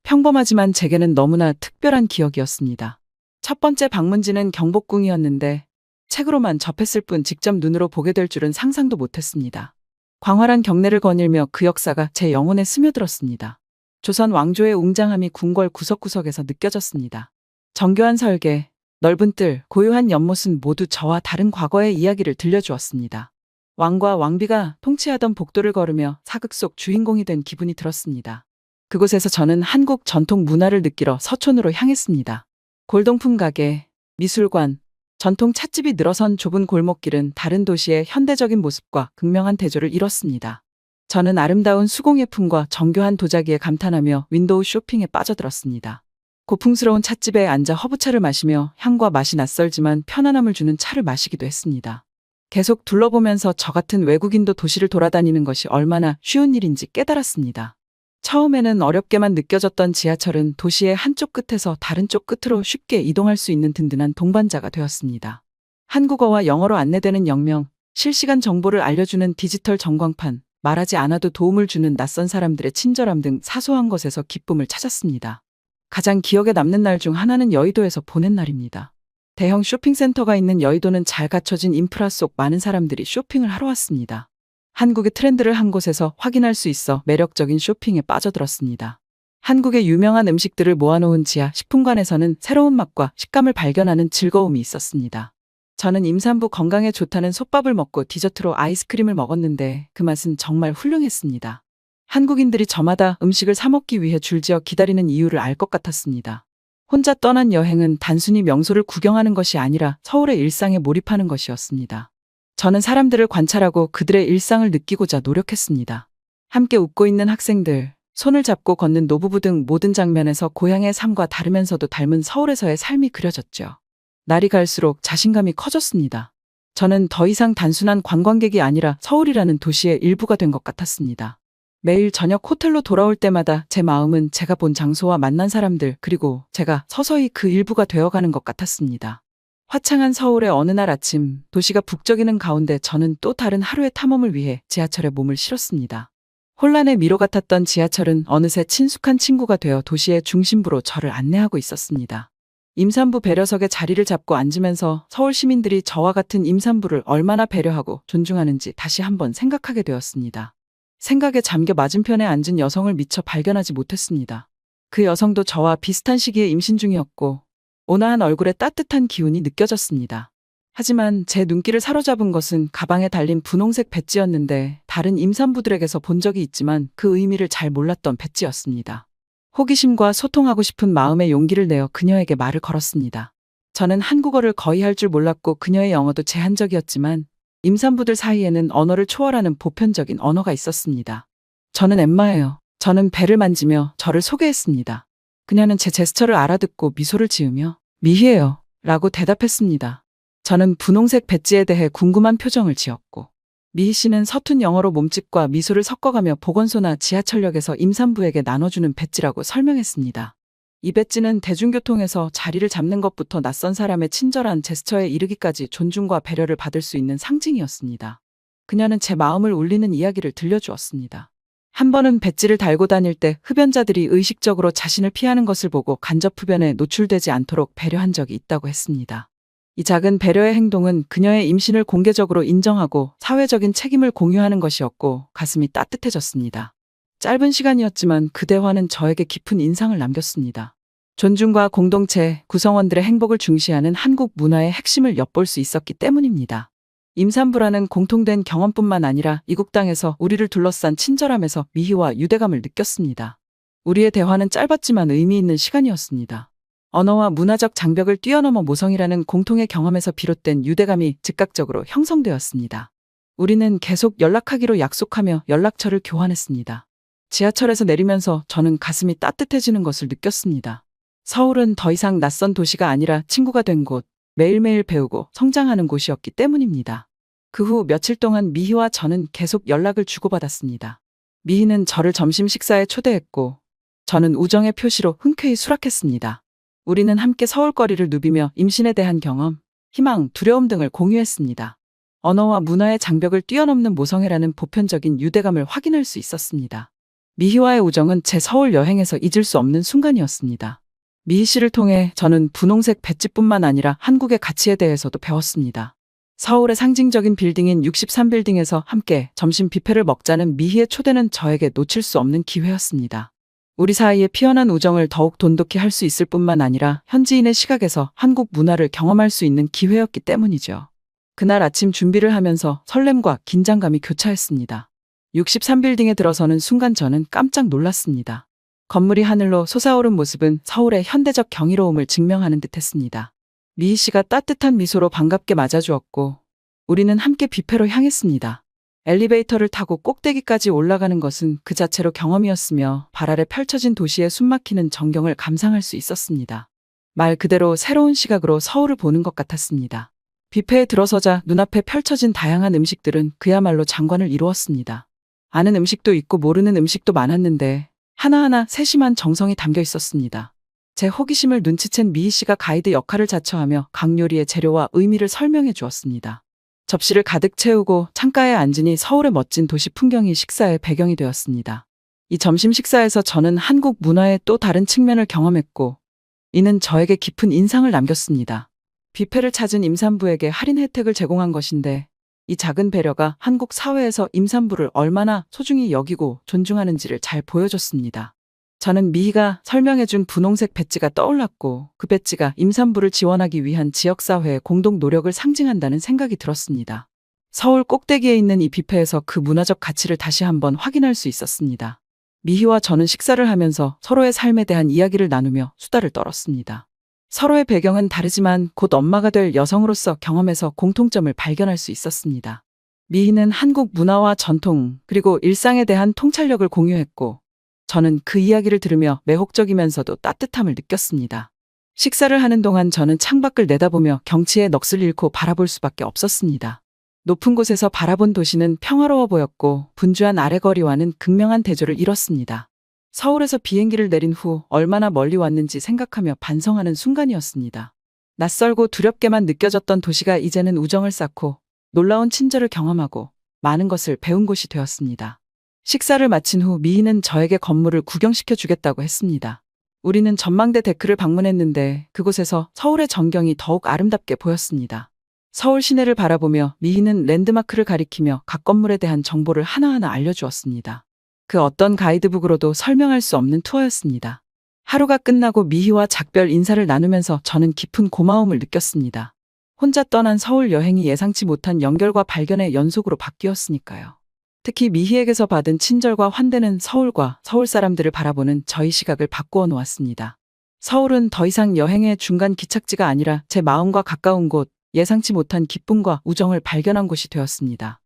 평범하지만 제게는 너무나 특별한 기억이었습니다. 첫 번째 방문지는 경복궁이었는데 책으로만 접했을 뿐 직접 눈으로 보게 될 줄은 상상도 못했습니다. 광활한 경내를 거닐며 그 역사가 제 영혼에 스며들었습니다. 조선 왕조의 웅장함이 궁궐 구석구석에서 느껴졌습니다. 정교한 설계, 넓은 뜰, 고요한 연못은 모두 저와 다른 과거의 이야기를 들려주었습니다. 왕과 왕비가 통치하던 복도를 걸으며 사극 속 주인공이 된 기분이 들었습니다. 그곳에서 저는 한국 전통 문화를 느끼러 서촌으로 향했습니다. 골동품 가게, 미술관, 전통 찻집이 늘어선 좁은 골목길은 다른 도시의 현대적인 모습과 극명한 대조를 이뤘습니다. 저는 아름다운 수공예품과 정교한 도자기에 감탄하며 윈도우 쇼핑에 빠져들었습니다. 고풍스러운 찻집에 앉아 허브차를 마시며 향과 맛이 낯설지만 편안함을 주는 차를 마시기도 했습니다. 계속 둘러보면서 저 같은 외국인도 도시를 돌아다니는 것이 얼마나 쉬운 일인지 깨달았습니다. 처음에는 어렵게만 느껴졌던 지하철은 도시의 한쪽 끝에서 다른 쪽 끝으로 쉽게 이동할 수 있는 든든한 동반자가 되었습니다. 한국어와 영어로 안내되는 역명, 실시간 정보를 알려주는 디지털 전광판, 말하지 않아도 도움을 주는 낯선 사람들의 친절함 등 사소한 것에서 기쁨을 찾았습니다. 가장 기억에 남는 날 중 하나는 여의도에서 보낸 날입니다. 대형 쇼핑센터가 있는 여의도는 잘 갖춰진 인프라 속 많은 사람들이 쇼핑을 하러 왔습니다. 한국의 트렌드를 한 곳에서 확인할 수 있어 매력적인 쇼핑에 빠져들었습니다. 한국의 유명한 음식들을 모아놓은 지하 식품관에서는 새로운 맛과 식감을 발견하는 즐거움이 있었습니다. 저는 임산부 건강에 좋다는 솥밥을 먹고 디저트로 아이스크림을 먹었는데 그 맛은 정말 훌륭했습니다. 한국인들이 저마다 음식을 사 먹기 위해 줄지어 기다리는 이유를 알 것 같았습니다. 혼자 떠난 여행은 단순히 명소를 구경하는 것이 아니라 서울의 일상에 몰입하는 것이었습니다. 저는 사람들을 관찰하고 그들의 일상을 느끼고자 노력했습니다. 함께 웃고 있는 학생들, 손을 잡고 걷는 노부부 등 모든 장면에서 고향의 삶과 다르면서도 닮은 서울에서의 삶이 그려졌죠. 날이 갈수록 자신감이 커졌습니다. 저는 더 이상 단순한 관광객이 아니라 서울이라는 도시의 일부가 된 것 같았습니다. 매일 저녁 호텔로 돌아올 때마다 제 마음은 제가 본 장소와 만난 사람들 그리고 제가 서서히 그 일부가 되어가는 것 같았습니다. 화창한 서울의 어느 날 아침, 도시가 북적이는 가운데 저는 또 다른 하루의 탐험을 위해 지하철에 몸을 실었습니다. 혼란의 미로 같았던 지하철은 어느새 친숙한 친구가 되어 도시의 중심부로 저를 안내하고 있었습니다. 임산부 배려석에 자리를 잡고 앉으면서 서울 시민들이 저와 같은 임산부를 얼마나 배려하고 존중하는지 다시 한번 생각하게 되었습니다. 생각에 잠겨 맞은편에 앉은 여성을 미처 발견하지 못했습니다. 그 여성도 저와 비슷한 시기에 임신 중이었고 온화한 얼굴에 따뜻한 기운이 느껴졌습니다. 하지만 제 눈길을 사로잡은 것은 가방에 달린 분홍색 배지였는데 다른 임산부들에게서 본 적이 있지만 그 의미를 잘 몰랐던 배지였습니다. 호기심과 소통하고 싶은 마음의 용기를 내어 그녀에게 말을 걸었습니다. 저는 한국어를 거의 할 줄 몰랐고 그녀의 영어도 제한적이었지만 임산부들 사이에는 언어를 초월하는 보편적인 언어가 있었습니다. 저는 엠마예요. 저는 배를 만지며 저를 소개했습니다. 그녀는 제 제스처를 알아듣고 미소를 지으며 미희예요 라고 대답했습니다. 저는 분홍색 배지에 대해 궁금한 표정을 지었고 미희 씨는 서툰 영어로 몸짓과 미소를 섞어가며 보건소나 지하철역에서 임산부에게 나눠주는 배지라고 설명했습니다. 이 배지는 대중교통에서 자리를 잡는 것부터 낯선 사람의 친절한 제스처에 이르기까지 존중과 배려를 받을 수 있는 상징이었습니다. 그녀는 제 마음을 울리는 이야기를 들려주었습니다. 한 번은 배지를 달고 다닐 때 흡연자들이 의식적으로 자신을 피하는 것을 보고 간접 흡연에 노출되지 않도록 배려한 적이 있다고 했습니다. 이 작은 배려의 행동은 그녀의 임신을 공개적으로 인정하고 사회적인 책임을 공유하는 것이었고 가슴이 따뜻해졌습니다. 짧은 시간이었지만 그 대화는 저에게 깊은 인상을 남겼습니다. 존중과 공동체, 구성원들의 행복을 중시하는 한국 문화의 핵심을 엿볼 수 있었기 때문입니다. 임산부라는 공통된 경험뿐만 아니라 이국 땅에서 우리를 둘러싼 친절함에서 미희와 유대감을 느꼈습니다. 우리의 대화는 짧았지만 의미 있는 시간이었습니다. 언어와 문화적 장벽을 뛰어넘어 모성이라는 공통의 경험에서 비롯된 유대감이 즉각적으로 형성되었습니다. 우리는 계속 연락하기로 약속하며 연락처를 교환했습니다. 지하철에서 내리면서 저는 가슴이 따뜻해지는 것을 느꼈습니다. 서울은 더 이상 낯선 도시가 아니라 친구가 된 곳, 매일매일 배우고 성장하는 곳이었기 때문입니다. 그 후 며칠 동안 미희와 저는 계속 연락을 주고받았습니다. 미희는 저를 점심 식사에 초대했고 저는 우정의 표시로 흔쾌히 수락했습니다. 우리는 함께 서울거리를 누비며 임신에 대한 경험, 희망, 두려움 등을 공유했습니다. 언어와 문화의 장벽을 뛰어넘는 모성애라는 보편적인 유대감을 확인할 수 있었습니다. 미희와의 우정은 제 서울 여행에서 잊을 수 없는 순간이었습니다. 미희 씨를 통해 저는 분홍색 배지뿐만 아니라 한국의 가치에 대해서도 배웠습니다. 서울의 상징적인 빌딩인 63빌딩에서 함께 점심 뷔페를 먹자는 미희의 초대는 저에게 놓칠 수 없는 기회였습니다. 우리 사이의 피어난 우정을 더욱 돈독히 할 수 있을 뿐만 아니라 현지인의 시각에서 한국 문화를 경험할 수 있는 기회였기 때문이죠. 그날 아침 준비를 하면서 설렘과 긴장감이 교차했습니다. 63빌딩에 들어서는 순간 저는 깜짝 놀랐습니다. 건물이 하늘로 솟아오른 모습은 서울의 현대적 경이로움을 증명하는 듯했습니다. 미희 씨가 따뜻한 미소로 반갑게 맞아주었고 우리는 함께 뷔페로 향했습니다. 엘리베이터를 타고 꼭대기까지 올라가는 것은 그 자체로 경험이었으며 발 아래 펼쳐진 도시의 숨막히는 전경을 감상할 수 있었습니다. 말 그대로 새로운 시각으로 서울을 보는 것 같았습니다. 뷔페에 들어서자 눈앞에 펼쳐진 다양한 음식들은 그야말로 장관을 이루었습니다. 아는 음식도 있고 모르는 음식도 많았는데 하나하나 세심한 정성이 담겨 있었습니다. 제 호기심을 눈치챈 미희 씨가 가이드 역할을 자처하며 각 요리의 재료와 의미를 설명해 주었습니다. 접시를 가득 채우고 창가에 앉으니 서울의 멋진 도시 풍경이 식사의 배경이 되었습니다. 이 점심 식사에서 저는 한국 문화의 또 다른 측면을 경험했고 이는 저에게 깊은 인상을 남겼습니다. 뷔페를 찾은 임산부에게 할인 혜택을 제공한 것인데 이 작은 배려가 한국 사회에서 임산부를 얼마나 소중히 여기고 존중하는지를 잘 보여줬습니다. 저는 미희가 설명해준 분홍색 배지가 떠올랐고 그 배지가 임산부를 지원하기 위한 지역사회의 공동 노력을 상징한다는 생각이 들었습니다. 서울 꼭대기에 있는 이 뷔페에서 그 문화적 가치를 다시 한번 확인할 수 있었습니다. 미희와 저는 식사를 하면서 서로의 삶에 대한 이야기를 나누며 수다를 떨었습니다. 서로의 배경은 다르지만 곧 엄마가 될 여성으로서 경험에서 공통점을 발견할 수 있었습니다. 미희는 한국 문화와 전통, 그리고 일상에 대한 통찰력을 공유했고, 저는 그 이야기를 들으며 매혹적이면서도 따뜻함을 느꼈습니다. 식사를 하는 동안 저는 창밖을 내다보며 경치의 넋을 잃고 바라볼 수밖에 없었습니다. 높은 곳에서 바라본 도시는 평화로워 보였고 분주한 아래거리와는 극명한 대조를 이뤘습니다. 서울에서 비행기를 내린 후 얼마나 멀리 왔는지 생각하며 반성하는 순간이었습니다. 낯설고 두렵게만 느껴졌던 도시가 이제는 우정을 쌓고 놀라운 친절을 경험하고 많은 것을 배운 곳이 되었습니다. 식사를 마친 후 미희는 저에게 건물을 구경시켜 주겠다고 했습니다. 우리는 전망대 데크를 방문했는데 그곳에서 서울의 전경이 더욱 아름답게 보였습니다. 서울 시내를 바라보며 미희는 랜드마크를 가리키며 각 건물에 대한 정보를 하나하나 알려주었습니다. 그 어떤 가이드북으로도 설명할 수 없는 투어였습니다. 하루가 끝나고 미희와 작별 인사를 나누면서 저는 깊은 고마움을 느꼈습니다. 혼자 떠난 서울 여행이 예상치 못한 연결과 발견의 연속으로 바뀌었으니까요. 특히 미희에게서 받은 친절과 환대는 서울과 서울 사람들을 바라보는 저희 시각을 바꾸어 놓았습니다. 서울은 더 이상 여행의 중간 기착지가 아니라 제 마음과 가까운 곳, 예상치 못한 기쁨과 우정을 발견한 곳이 되었습니다.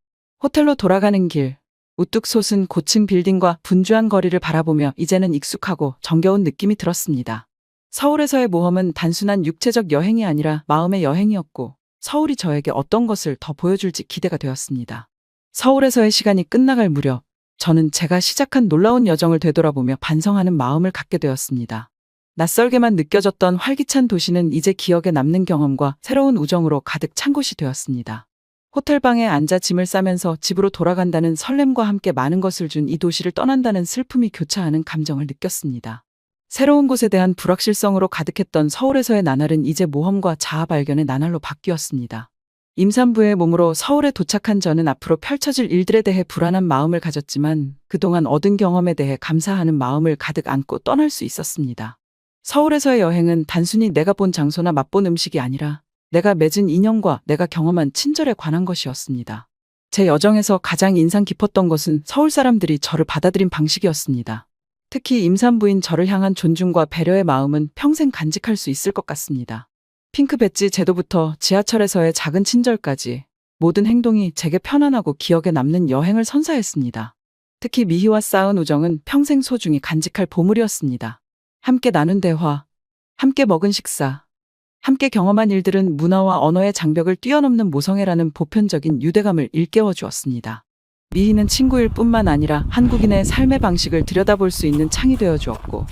호텔로 돌아가는 길, 우뚝 솟은 고층 빌딩과 분주한 거리를 바라보며 이제는 익숙하고 정겨운 느낌이 들었습니다. 서울에서의 모험은 단순한 육체적 여행이 아니라 마음의 여행이었고 서울이 저에게 어떤 것을 더 보여줄지 기대가 되었습니다. 서울에서의 시간이 끝나갈 무렵 저는 제가 시작한 놀라운 여정을 되돌아보며 반성하는 마음을 갖게 되었습니다. 낯설게만 느껴졌던 활기찬 도시는 이제 기억에 남는 경험과 새로운 우정으로 가득 찬 곳이 되었습니다. 호텔방에 앉아 짐을 싸면서 집으로 돌아간다는 설렘과 함께 많은 것을 준 이 도시를 떠난다는 슬픔이 교차하는 감정을 느꼈습니다. 새로운 곳에 대한 불확실성으로 가득했던 서울에서의 나날은 이제 모험과 자아 발견의 나날로 바뀌었습니다. 임산부의 몸으로 서울에 도착한 저는 앞으로 펼쳐질 일들에 대해 불안한 마음을 가졌지만 그동안 얻은 경험에 대해 감사하는 마음을 가득 안고 떠날 수 있었습니다. 서울에서의 여행은 단순히 내가 본 장소나 맛본 음식이 아니라 내가 맺은 인연과 내가 경험한 친절에 관한 것이었습니다. 제 여정에서 가장 인상 깊었던 것은 서울 사람들이 저를 받아들인 방식이었습니다. 특히 임산부인 저를 향한 존중과 배려의 마음은 평생 간직할 수 있을 것 같습니다. 핑크 배지 제도부터 지하철에서의 작은 친절까지 모든 행동이 제게 편안하고 기억에 남는 여행을 선사했습니다. 특히 미희와 쌓은 우정은 평생 소중히 간직할 보물이었습니다. 함께 나눈 대화, 함께 먹은 식사, 함께 경험한 일들은 문화와 언어의 장벽을 뛰어넘는 모성애라는 보편적인 유대감을 일깨워 주었습니다. 미희는 친구일 뿐만 아니라 한국인의 삶의 방식을 들여다볼 수 있는 창이 되어 주었고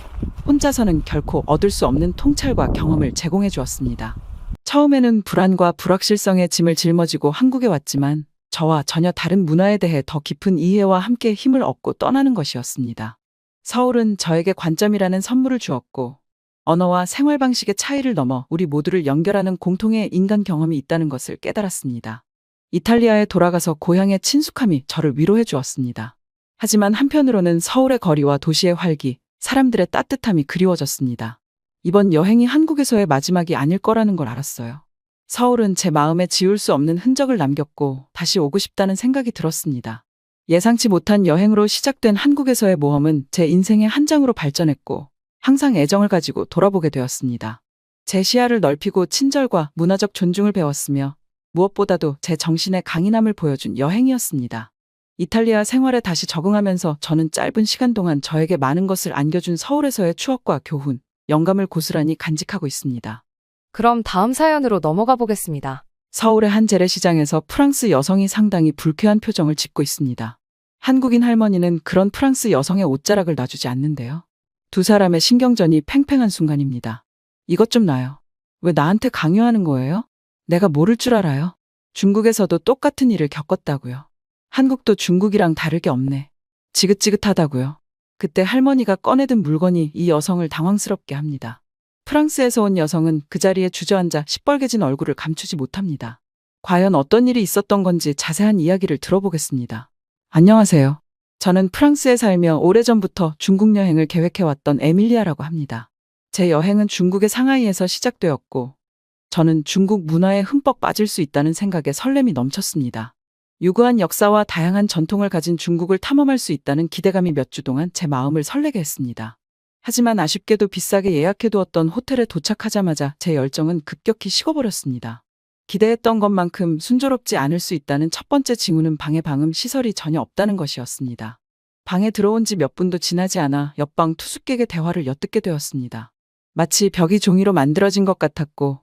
혼자서는 결코 얻을 수 없는 통찰과 경험을 제공해 주었습니다. 처음에는 불안과 불확실성의 짐을 짊어지고 한국에 왔지만 저와 전혀 다른 문화에 대해 더 깊은 이해와 함께 힘을 얻고 떠나는 것이었습니다. 서울은 저에게 관점이라는 선물을 주었고 언어와 생활 방식의 차이를 넘어 우리 모두를 연결하는 공통의 인간 경험이 있다는 것을 깨달았습니다. 이탈리아에 돌아가서 고향의 친숙함이 저를 위로해 주었습니다. 하지만 한편으로는 서울의 거리와 도시의 활기, 사람들의 따뜻함이 그리워졌습니다. 이번 여행이 한국에서의 마지막이 아닐 거라는 걸 알았어요. 서울은 제 마음에 지울 수 없는 흔적을 남겼고 다시 오고 싶다는 생각이 들었습니다. 예상치 못한 여행으로 시작된 한국에서의 모험은 제 인생의 한 장으로 발전했고 항상 애정을 가지고 돌아보게 되었습니다. 제 시야를 넓히고 친절과 문화적 존중을 배웠으며 무엇보다도 제 정신의 강인함을 보여준 여행이었습니다. 이탈리아 생활에 다시 적응하면서 저는 짧은 시간 동안 저에게 많은 것을 안겨준 서울에서의 추억과 교훈, 영감을 고스란히 간직하고 있습니다. 그럼 다음 사연으로 넘어가 보겠습니다. 서울의 한 재래시장에서 프랑스 여성이 상당히 불쾌한 표정을 짓고 있습니다. 한국인 할머니는 그런 프랑스 여성의 옷자락을 놔주지 않는데요. 두 사람의 신경전이 팽팽한 순간입니다. 이것 좀 놔요. 왜 나한테 강요하는 거예요? 내가 모를 줄 알아요? 중국에서도 똑같은 일을 겪었다고요. 한국도 중국이랑 다를 게 없네. 지긋지긋하다고요. 그때 할머니가 꺼내든 물건이 이 여성을 당황스럽게 합니다. 프랑스에서 온 여성은 그 자리에 주저앉아 시뻘개진 얼굴을 감추지 못합니다. 과연 어떤 일이 있었던 건지 자세한 이야기를 들어보겠습니다. 안녕하세요. 저는 프랑스에 살며 오래전부터 중국 여행을 계획해왔던 에밀리아라고 합니다. 제 여행은 중국의 상하이에서 시작되었고 저는 중국 문화에 흠뻑 빠질 수 있다는 생각에 설렘이 넘쳤습니다. 유구한 역사와 다양한 전통을 가진 중국을 탐험할 수 있다는 기대감이 몇 주 동안 제 마음을 설레게 했습니다. 하지만 아쉽게도 비싸게 예약해두었던 호텔에 도착하자마자 제 열정은 급격히 식어버렸습니다. 기대했던 것만큼 순조롭지 않을 수 있다는 첫 번째 징후는 방에 방음 시설이 전혀 없다는 것이었습니다. 방에 들어온 지 몇 분도 지나지 않아 옆방 투숙객의 대화를 엿듣게 되었습니다. 마치 벽이 종이로 만들어진 것 같았고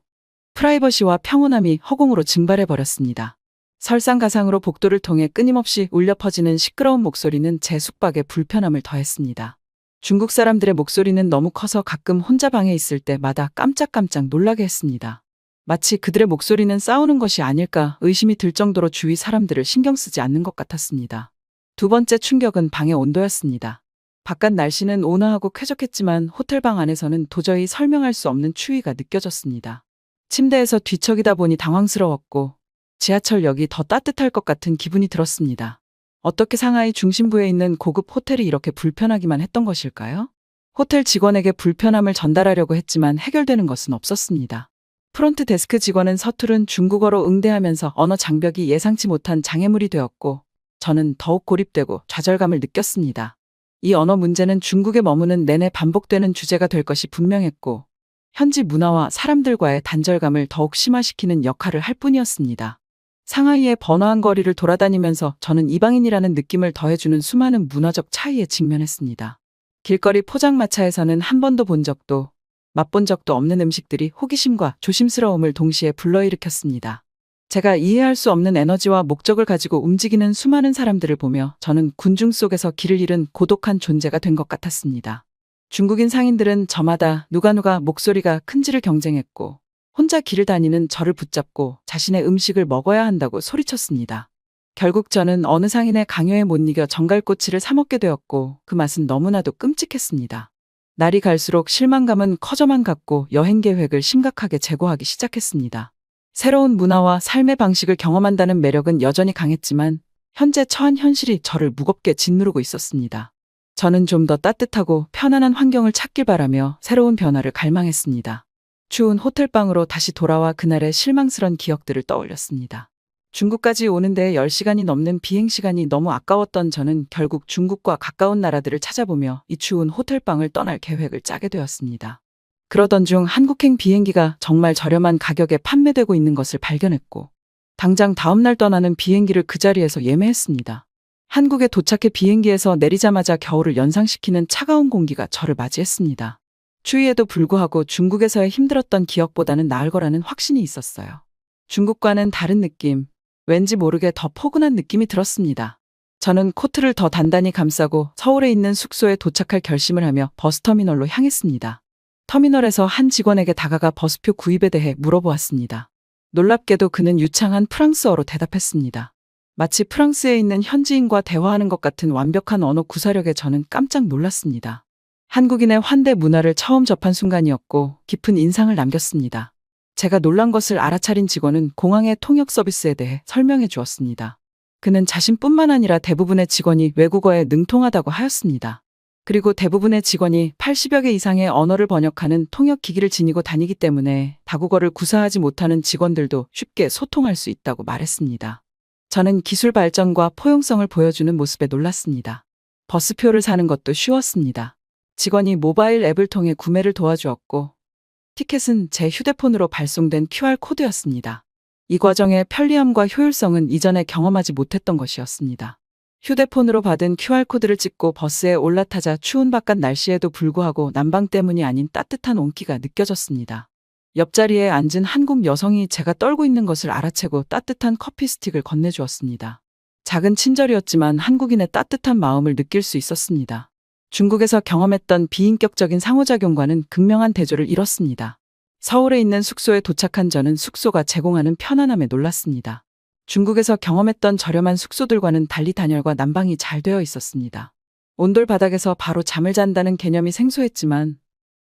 프라이버시와 평온함이 허공으로 증발해버렸습니다. 설상가상으로 복도를 통해 끊임없이 울려 퍼지는 시끄러운 목소리는 제 숙박에 불편함을 더했습니다. 중국 사람들의 목소리는 너무 커서 가끔 혼자 방에 있을 때마다 깜짝깜짝 놀라게 했습니다. 마치 그들의 목소리는 싸우는 것이 아닐까 의심이 들 정도로 주위 사람들을 신경 쓰지 않는 것 같았습니다. 두 번째 충격은 방의 온도였습니다. 바깥 날씨는 온화하고 쾌적했지만 호텔방 안에서는 도저히 설명할 수 없는 추위가 느껴졌습니다. 침대에서 뒤척이다 보니 당황스러웠고 지하철역이 더 따뜻할 것 같은 기분이 들었습니다. 어떻게 상하이 중심부에 있는 고급 호텔이 이렇게 불편하기만 했던 것일까요? 호텔 직원에게 불편함을 전달하려고 했지만 해결되는 것은 없었습니다. 프론트 데스크 직원은 서투른 중국어로 응대하면서 언어 장벽이 예상치 못한 장애물이 되었고 저는 더욱 고립되고 좌절감을 느꼈습니다. 이 언어 문제는 중국에 머무는 내내 반복되는 주제가 될 것이 분명했고 현지 문화와 사람들과의 단절감을 더욱 심화시키는 역할을 할 뿐이었습니다. 상하이의 번화한 거리를 돌아다니면서 저는 이방인이라는 느낌을 더해주는 수많은 문화적 차이에 직면했습니다. 길거리 포장마차에서는 한 번도 본 적도 맛본 적도 없는 음식들이 호기심과 조심스러움을 동시에 불러일으켰습니다. 제가 이해할 수 없는 에너지와 목적을 가지고 움직이는 수많은 사람들을 보며 저는 군중 속에서 길을 잃은 고독한 존재가 된 것 같았습니다. 중국인 상인들은 저마다 누가 목소리가 큰지를 경쟁했고 혼자 길을 다니는 저를 붙잡고 자신의 음식을 먹어야 한다고 소리쳤습니다. 결국 저는 어느 상인의 강요에 못 이겨 정갈꼬치를 사 먹게 되었고 그 맛은 너무나도 끔찍했습니다. 날이 갈수록 실망감은 커져만 갔고 여행 계획을 심각하게 재고하기 시작했습니다. 새로운 문화와 삶의 방식을 경험한다는 매력은 여전히 강했지만 현재 처한 현실이 저를 무겁게 짓누르고 있었습니다. 저는 좀 더 따뜻하고 편안한 환경을 찾길 바라며 새로운 변화를 갈망했습니다. 추운 호텔방으로 다시 돌아와 그날의 실망스런 기억들을 떠올렸습니다. 중국까지 오는데 10시간이 넘는 비행시간이 너무 아까웠던 저는 결국 중국과 가까운 나라들을 찾아보며 이 추운 호텔방을 떠날 계획을 짜게 되었습니다. 그러던 중 한국행 비행기가 정말 저렴한 가격에 판매되고 있는 것을 발견했고 당장 다음날 떠나는 비행기를 그 자리에서 예매했습니다. 한국에 도착해 비행기에서 내리자마자 겨울을 연상시키는 차가운 공기가 저를 맞이했습니다. 추위에도 불구하고 중국에서의 힘들었던 기억보다는 나을 거라는 확신이 있었어요. 중국과는 다른 느낌, 왠지 모르게 더 포근한 느낌이 들었습니다. 저는 코트를 더 단단히 감싸고 서울에 있는 숙소에 도착할 결심을 하며 버스터미널로 향했습니다. 터미널에서 한 직원에게 다가가 버스표 구입에 대해 물어보았습니다. 놀랍게도 그는 유창한 프랑스어로 대답했습니다. 마치 프랑스에 있는 현지인과 대화하는 것 같은 완벽한 언어 구사력에 저는 깜짝 놀랐습니다. 한국인의 환대 문화를 처음 접한 순간이었고 깊은 인상을 남겼습니다. 제가 놀란 것을 알아차린 직원은 공항의 통역 서비스에 대해 설명해 주었습니다. 그는 자신뿐만 아니라 대부분의 직원이 외국어에 능통하다고 하였습니다. 그리고 대부분의 직원이 80여 개 이상의 언어를 번역하는 통역 기기를 지니고 다니기 때문에 다국어를 구사하지 못하는 직원들도 쉽게 소통할 수 있다고 말했습니다. 저는 기술 발전과 포용성을 보여주는 모습에 놀랐습니다. 버스표를 사는 것도 쉬웠습니다. 직원이 모바일 앱을 통해 구매를 도와주었고 티켓은 제 휴대폰으로 발송된 QR코드였습니다. 이 과정의 편리함과 효율성은 이전에 경험하지 못했던 것이었습니다. 휴대폰으로 받은 QR코드를 찍고 버스에 올라타자 추운 바깥 날씨에도 불구하고 난방 때문이 아닌 따뜻한 온기가 느껴졌습니다. 옆자리에 앉은 한국 여성이 제가 떨고 있는 것을 알아채고 따뜻한 커피 스틱을 건네주었습니다. 작은 친절이었지만 한국인의 따뜻한 마음을 느낄 수 있었습니다. 중국에서 경험했던 비인격적인 상호작용과는 극명한 대조를 이뤘습니다. 서울에 있는 숙소에 도착한 저는 숙소가 제공하는 편안함에 놀랐습니다. 중국에서 경험했던 저렴한 숙소들과는 달리 단열과 난방이 잘 되어 있었습니다. 온돌 바닥에서 바로 잠을 잔다는 개념이 생소했지만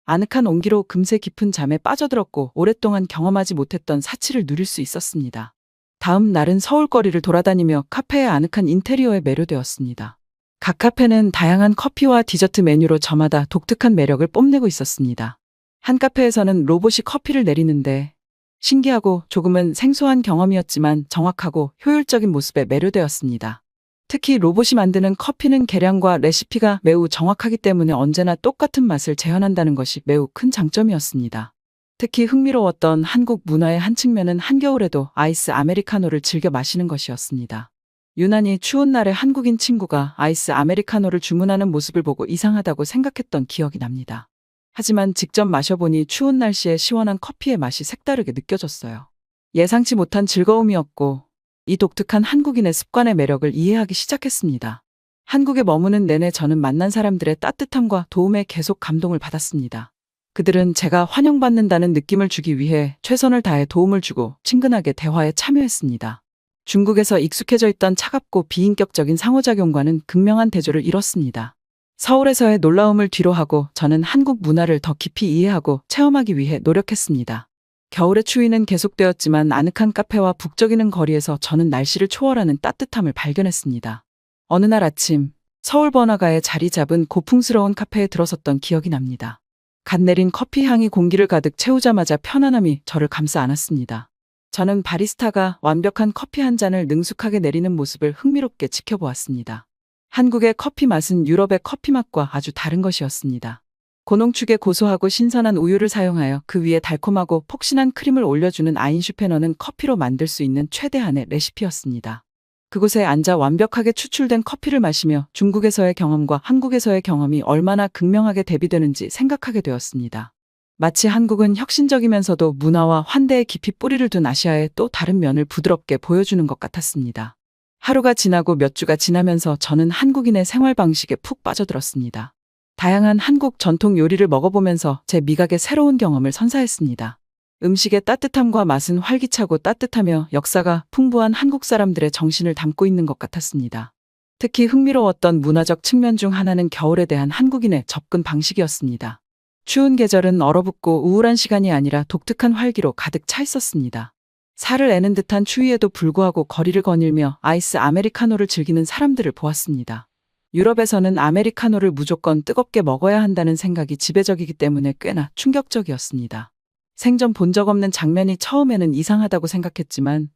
아늑한 온기로 금세 깊은 잠에 빠져들었고 오랫동안 경험하지 못했던 사치를 누릴 수 있었습니다. 다음 날은 서울거리를 돌아다니며 카페의 아늑한 인테리어에 매료되었습니다. 각 카페는 다양한 커피와 디저트 메뉴로 저마다 독특한 매력을 뽐내고 있었습니다. 한 카페에서는 로봇이 커피를 내리는데 신기하고 조금은 생소한 경험이었지만 정확하고 효율적인 모습에 매료되었습니다. 특히 로봇이 만드는 커피는 계량과 레시피가 매우 정확하기 때문에 언제나 똑같은 맛을 재현한다는 것이 매우 큰 장점이었습니다. 특히 흥미로웠던 한국 문화의 한 측면은 한겨울에도 아이스 아메리카노를 즐겨 마시는 것이었습니다. 유난히 추운 날에 한국인 친구가 아이스 아메리카노를 주문하는 모습을 보고 이상하다고 생각했던 기억이 납니다. 하지만 직접 마셔보니 추운 날씨에 시원한 커피의 맛이 색다르게 느껴졌어요. 예상치 못한 즐거움이었고, 이 독특한 한국인의 습관의 매력을 이해하기 시작했습니다. 한국에 머무는 내내 저는 만난 사람들의 따뜻함과 도움에 계속 감동을 받았습니다. 그들은 제가 환영받는다는 느낌을 주기 위해 최선을 다해 도움을 주고 친근하게 대화에 참여했습니다. 중국에서 익숙해져 있던 차갑고 비인격적인 상호작용과는 극명한 대조를 이뤘습니다. 서울에서의 놀라움을 뒤로하고 저는 한국 문화를 더 깊이 이해하고 체험하기 위해 노력했습니다. 겨울의 추위는 계속되었지만 아늑한 카페와 북적이는 거리에서 저는 날씨를 초월하는 따뜻함을 발견했습니다. 어느 날 아침, 서울 번화가에 자리 잡은 고풍스러운 카페에 들어섰던 기억이 납니다. 갓 내린 커피 향이 공기를 가득 채우자마자 편안함이 저를 감싸 안았습니다. 저는 바리스타가 완벽한 커피 한 잔을 능숙하게 내리는 모습을 흥미롭게 지켜보았습니다. 한국의 커피 맛은 유럽의 커피 맛과 아주 다른 것이었습니다. 고농축의 고소하고 신선한 우유를 사용하여 그 위에 달콤하고 폭신한 크림을 올려주는 아인슈페너는 커피로 만들 수 있는 최대한의 레시피였습니다. 그곳에 앉아 완벽하게 추출된 커피를 마시며 중국에서의 경험과 한국에서의 경험이 얼마나 극명하게 대비되는지 생각하게 되었습니다. 마치 한국은 혁신적이면서도 문화와 환대에 깊이 뿌리를 둔 아시아의 또 다른 면을 부드럽게 보여주는 것 같았습니다. 하루가 지나고 몇 주가 지나면서 저는 한국인의 생활 방식에 푹 빠져들었습니다. 다양한 한국 전통 요리를 먹어보면서 제 미각에 새로운 경험을 선사했습니다. 음식의 따뜻함과 맛은 활기차고 따뜻하며 역사가 풍부한 한국 사람들의 정신을 담고 있는 것 같았습니다. 특히 흥미로웠던 문화적 측면 중 하나는 겨울에 대한 한국인의 접근 방식이었습니다. 추운 계절은 얼어붙고 우울한 시간이 아니라 독특한 활기로 가득 차 있었습니다. 살을 애는 듯한 추위에도 불구하고 거리를 거닐며 아이스 아메리카노를 즐기는 사람들을 보았습니다. 유럽에서는 아메리카노를 무조건 뜨겁게 먹어야 한다는 생각이 지배적이기 때문에 꽤나 충격적이었습니다. 생전 본 적 없는 장면이 처음에는 이상하다고 생각했지만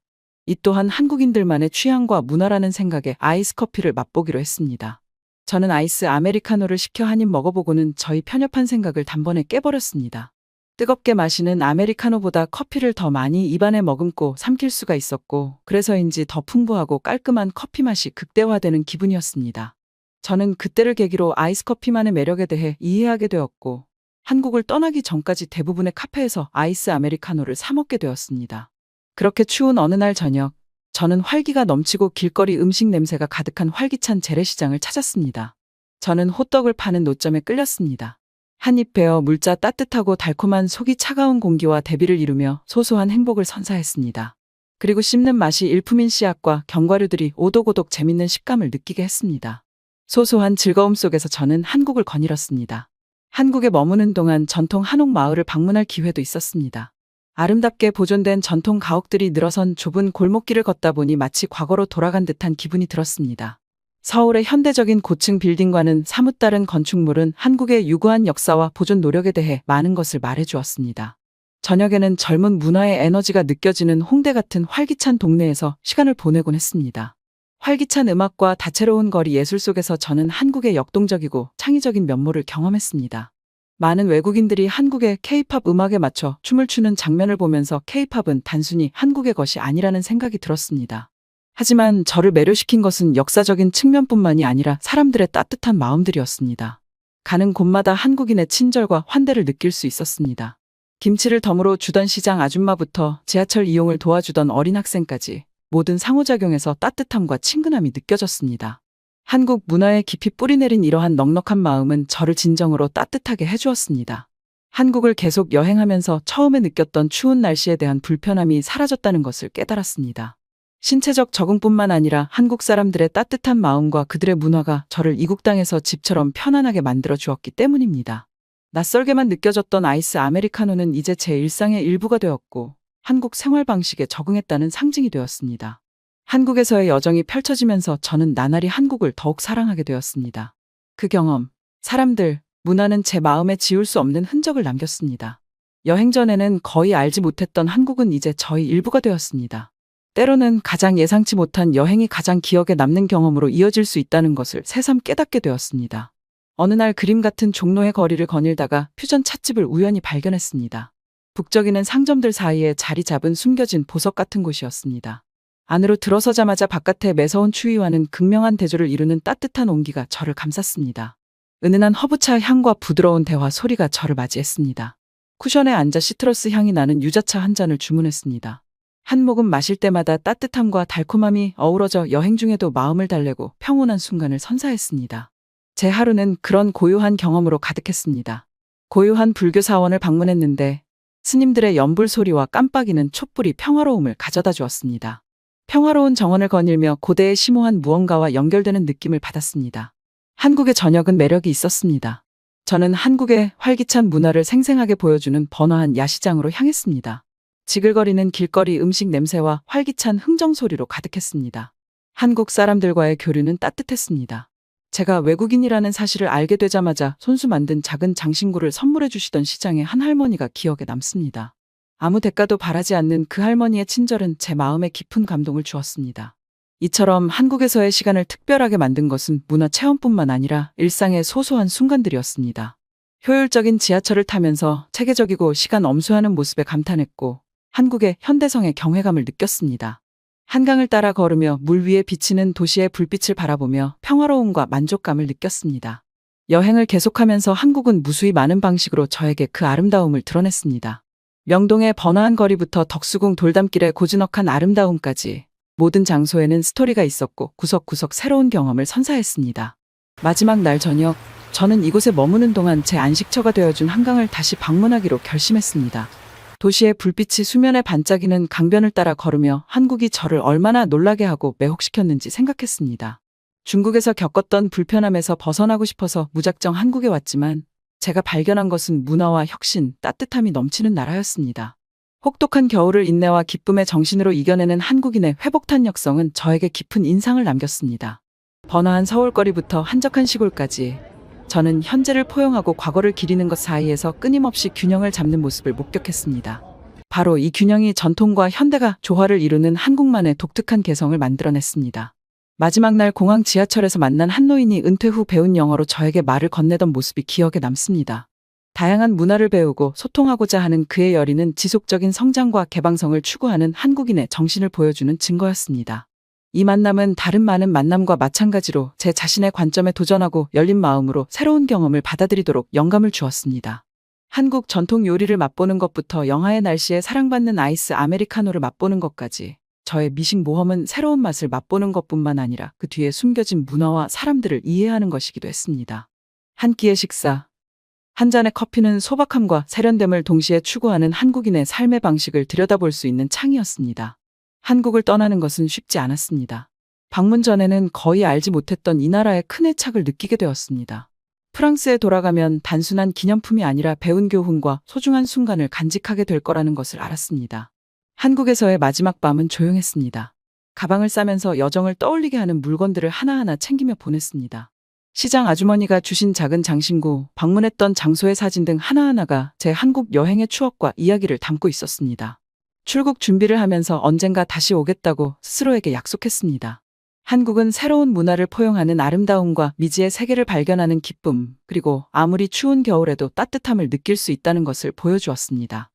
이 또한 한국인들만의 취향과 문화라는 생각에 아이스 커피를 맛보기로 했습니다. 저는 아이스 아메리카노를 시켜 한 입 먹어보고는 저희 편협한 생각을 단번에 깨버렸습니다. 뜨겁게 마시는 아메리카노보다 커피를 더 많이 입안에 머금고 삼킬 수가 있었고 그래서인지 더 풍부하고 깔끔한 커피 맛이 극대화되는 기분이었습니다. 저는 그때를 계기로 아이스 커피만의 매력에 대해 이해하게 되었고 한국을 떠나기 전까지 대부분의 카페에서 아이스 아메리카노를 사 먹게 되었습니다. 그렇게 추운 어느 날 저녁, 저는 활기가 넘치고 길거리 음식 냄새가 가득한 활기찬 재래시장을 찾았습니다. 저는 호떡을 파는 노점에 끌렸습니다. 한입 베어 물자 따뜻하고 달콤한 속이 차가운 공기와 대비를 이루며 소소한 행복을 선사했습니다. 그리고 씹는 맛이 일품인 씨앗과 견과류들이 오독오독 재밌는 식감을 느끼게 했습니다. 소소한 즐거움 속에서 저는 한국을 거닐었습니다. 한국에 머무는 동안 전통 한옥 마을을 방문할 기회도 있었습니다. 아름답게 보존된 전통 가옥들이 늘어선 좁은 골목길을 걷다 보니 마치 과거로 돌아간 듯한 기분이 들었습니다. 서울의 현대적인 고층 빌딩과는 사뭇 다른 건축물은 한국의 유구한 역사와 보존 노력에 대해 많은 것을 말해주었습니다. 저녁에는 젊은 문화의 에너지가 느껴지는 홍대 같은 활기찬 동네에서 시간을 보내곤 했습니다. 활기찬 음악과 다채로운 거리 예술 속에서 저는 한국의 역동적이고 창의적인 면모를 경험했습니다. 많은 외국인들이 한국의 K-팝 음악에 맞춰 춤을 추는 장면을 보면서 K-팝은 단순히 한국의 것이 아니라는 생각이 들었습니다. 하지만 저를 매료시킨 것은 역사적인 측면뿐만이 아니라 사람들의 따뜻한 마음들이었습니다. 가는 곳마다 한국인의 친절과 환대를 느낄 수 있었습니다. 김치를 덤으로 주던 시장 아줌마부터 지하철 이용을 도와주던 어린 학생까지 모든 상호작용에서 따뜻함과 친근함이 느껴졌습니다. 한국 문화에 깊이 뿌리내린 이러한 넉넉한 마음은 저를 진정으로 따뜻하게 해주었습니다. 한국을 계속 여행하면서 처음에 느꼈던 추운 날씨에 대한 불편함이 사라졌다는 것을 깨달았습니다. 신체적 적응뿐만 아니라 한국 사람들의 따뜻한 마음과 그들의 문화가 저를 이국 땅에서 집처럼 편안하게 만들어 주었기 때문입니다. 낯설게만 느껴졌던 아이스 아메리카노는 이제 제 일상의 일부가 되었고 한국 생활 방식에 적응했다는 상징이 되었습니다. 한국에서의 여정이 펼쳐지면서 저는 나날이 한국을 더욱 사랑하게 되었습니다. 그 경험, 사람들, 문화는 제 마음에 지울 수 없는 흔적을 남겼습니다. 여행 전에는 거의 알지 못했던 한국은 이제 저의 일부가 되었습니다. 때로는 가장 예상치 못한 여행이 가장 기억에 남는 경험으로 이어질 수 있다는 것을 새삼 깨닫게 되었습니다. 어느 날 그림 같은 종로의 거리를 거닐다가 퓨전 찻집을 우연히 발견했습니다. 북적이는 상점들 사이에 자리 잡은 숨겨진 보석 같은 곳이었습니다. 안으로 들어서자마자 바깥의 매서운 추위와는 극명한 대조를 이루는 따뜻한 온기가 저를 감쌌습니다. 은은한 허브차 향과 부드러운 대화 소리가 저를 맞이했습니다. 쿠션에 앉아 시트러스 향이 나는 유자차 한 잔을 주문했습니다. 한 모금 마실 때마다 따뜻함과 달콤함이 어우러져 여행 중에도 마음을 달래고 평온한 순간을 선사했습니다. 제 하루는 그런 고요한 경험으로 가득했습니다. 고요한 불교 사원을 방문했는데 스님들의 연불 소리와 깜빡이는 촛불이 평화로움을 가져다 주었습니다. 평화로운 정원을 거닐며 고대의 심오한 무언가와 연결되는 느낌을 받았습니다. 한국의 저녁은 매력이 있었습니다. 저는 한국의 활기찬 문화를 생생하게 보여주는 번화한 야시장으로 향했습니다. 지글거리는 길거리 음식 냄새와 활기찬 흥정 소리로 가득했습니다. 한국 사람들과의 교류는 따뜻했습니다. 제가 외국인이라는 사실을 알게 되자마자 손수 만든 작은 장신구를 선물해 주시던 시장의 한 할머니가 기억에 남습니다. 아무 대가도 바라지 않는 그 할머니의 친절은 제 마음에 깊은 감동을 주었습니다. 이처럼 한국에서의 시간을 특별하게 만든 것은 문화 체험뿐만 아니라 일상의 소소한 순간들이었습니다. 효율적인 지하철을 타면서 체계적이고 시간 엄수하는 모습에 감탄했고 한국의 현대성의 경외감을 느꼈습니다. 한강을 따라 걸으며 물 위에 비치는 도시의 불빛을 바라보며 평화로움과 만족감을 느꼈습니다. 여행을 계속하면서 한국은 무수히 많은 방식으로 저에게 그 아름다움을 드러냈습니다. 명동의 번화한 거리부터 덕수궁 돌담길의 고즈넉한 아름다움까지 모든 장소에는 스토리가 있었고 구석구석 새로운 경험을 선사했습니다. 마지막 날 저녁, 저는 이곳에 머무는 동안 제 안식처가 되어준 한강을 다시 방문하기로 결심했습니다. 도시의 불빛이 수면에 반짝이는 강변을 따라 걸으며 한국이 저를 얼마나 놀라게 하고 매혹시켰는지 생각했습니다. 중국에서 겪었던 불편함에서 벗어나고 싶어서 무작정 한국에 왔지만 제가 발견한 것은 문화와 혁신, 따뜻함이 넘치는 나라였습니다. 혹독한 겨울을 인내와 기쁨의 정신으로 이겨내는 한국인의 회복탄 역성은 저에게 깊은 인상을 남겼습니다. 번화한 서울거리부터 한적한 시골까지 저는 현재를 포용하고 과거를 기리는 것 사이에서 끊임없이 균형을 잡는 모습을 목격했습니다. 바로 이 균형이 전통과 현대가 조화를 이루는 한국만의 독특한 개성을 만들어냈습니다. 마지막 날 공항 지하철에서 만난 한 노인이 은퇴 후 배운 영어로 저에게 말을 건네던 모습이 기억에 남습니다. 다양한 문화를 배우고 소통하고자 하는 그의 열의는 지속적인 성장과 개방성을 추구하는 한국인의 정신을 보여주는 증거였습니다. 이 만남은 다른 많은 만남과 마찬가지로 제 자신의 관점에 도전하고 열린 마음으로 새로운 경험을 받아들이도록 영감을 주었습니다. 한국 전통 요리를 맛보는 것부터 영하의 날씨에 사랑받는 아이스 아메리카노를 맛보는 것까지 저의 미식 모험은 새로운 맛을 맛보는 것뿐만 아니라 그 뒤에 숨겨진 문화와 사람들을 이해하는 것이기도 했습니다. 한 끼의 식사, 한 잔의 커피는 소박함과 세련됨을 동시에 추구하는 한국인의 삶의 방식을 들여다볼 수 있는 창이었습니다. 한국을 떠나는 것은 쉽지 않았습니다. 방문 전에는 거의 알지 못했던 이 나라의 큰 애착을 느끼게 되었습니다. 프랑스에 돌아가면 단순한 기념품이 아니라 배운 교훈과 소중한 순간을 간직하게 될 거라는 것을 알았습니다. 한국에서의 마지막 밤은 조용했습니다. 가방을 싸면서 여정을 떠올리게 하는 물건들을 하나하나 챙기며 보냈습니다. 시장 아주머니가 주신 작은 장신구, 방문했던 장소의 사진 등 하나하나가 제 한국 여행의 추억과 이야기를 담고 있었습니다. 출국 준비를 하면서 언젠가 다시 오겠다고 스스로에게 약속했습니다. 한국은 새로운 문화를 포용하는 아름다움과 미지의 세계를 발견하는 기쁨, 그리고 아무리 추운 겨울에도 따뜻함을 느낄 수 있다는 것을 보여주었습니다.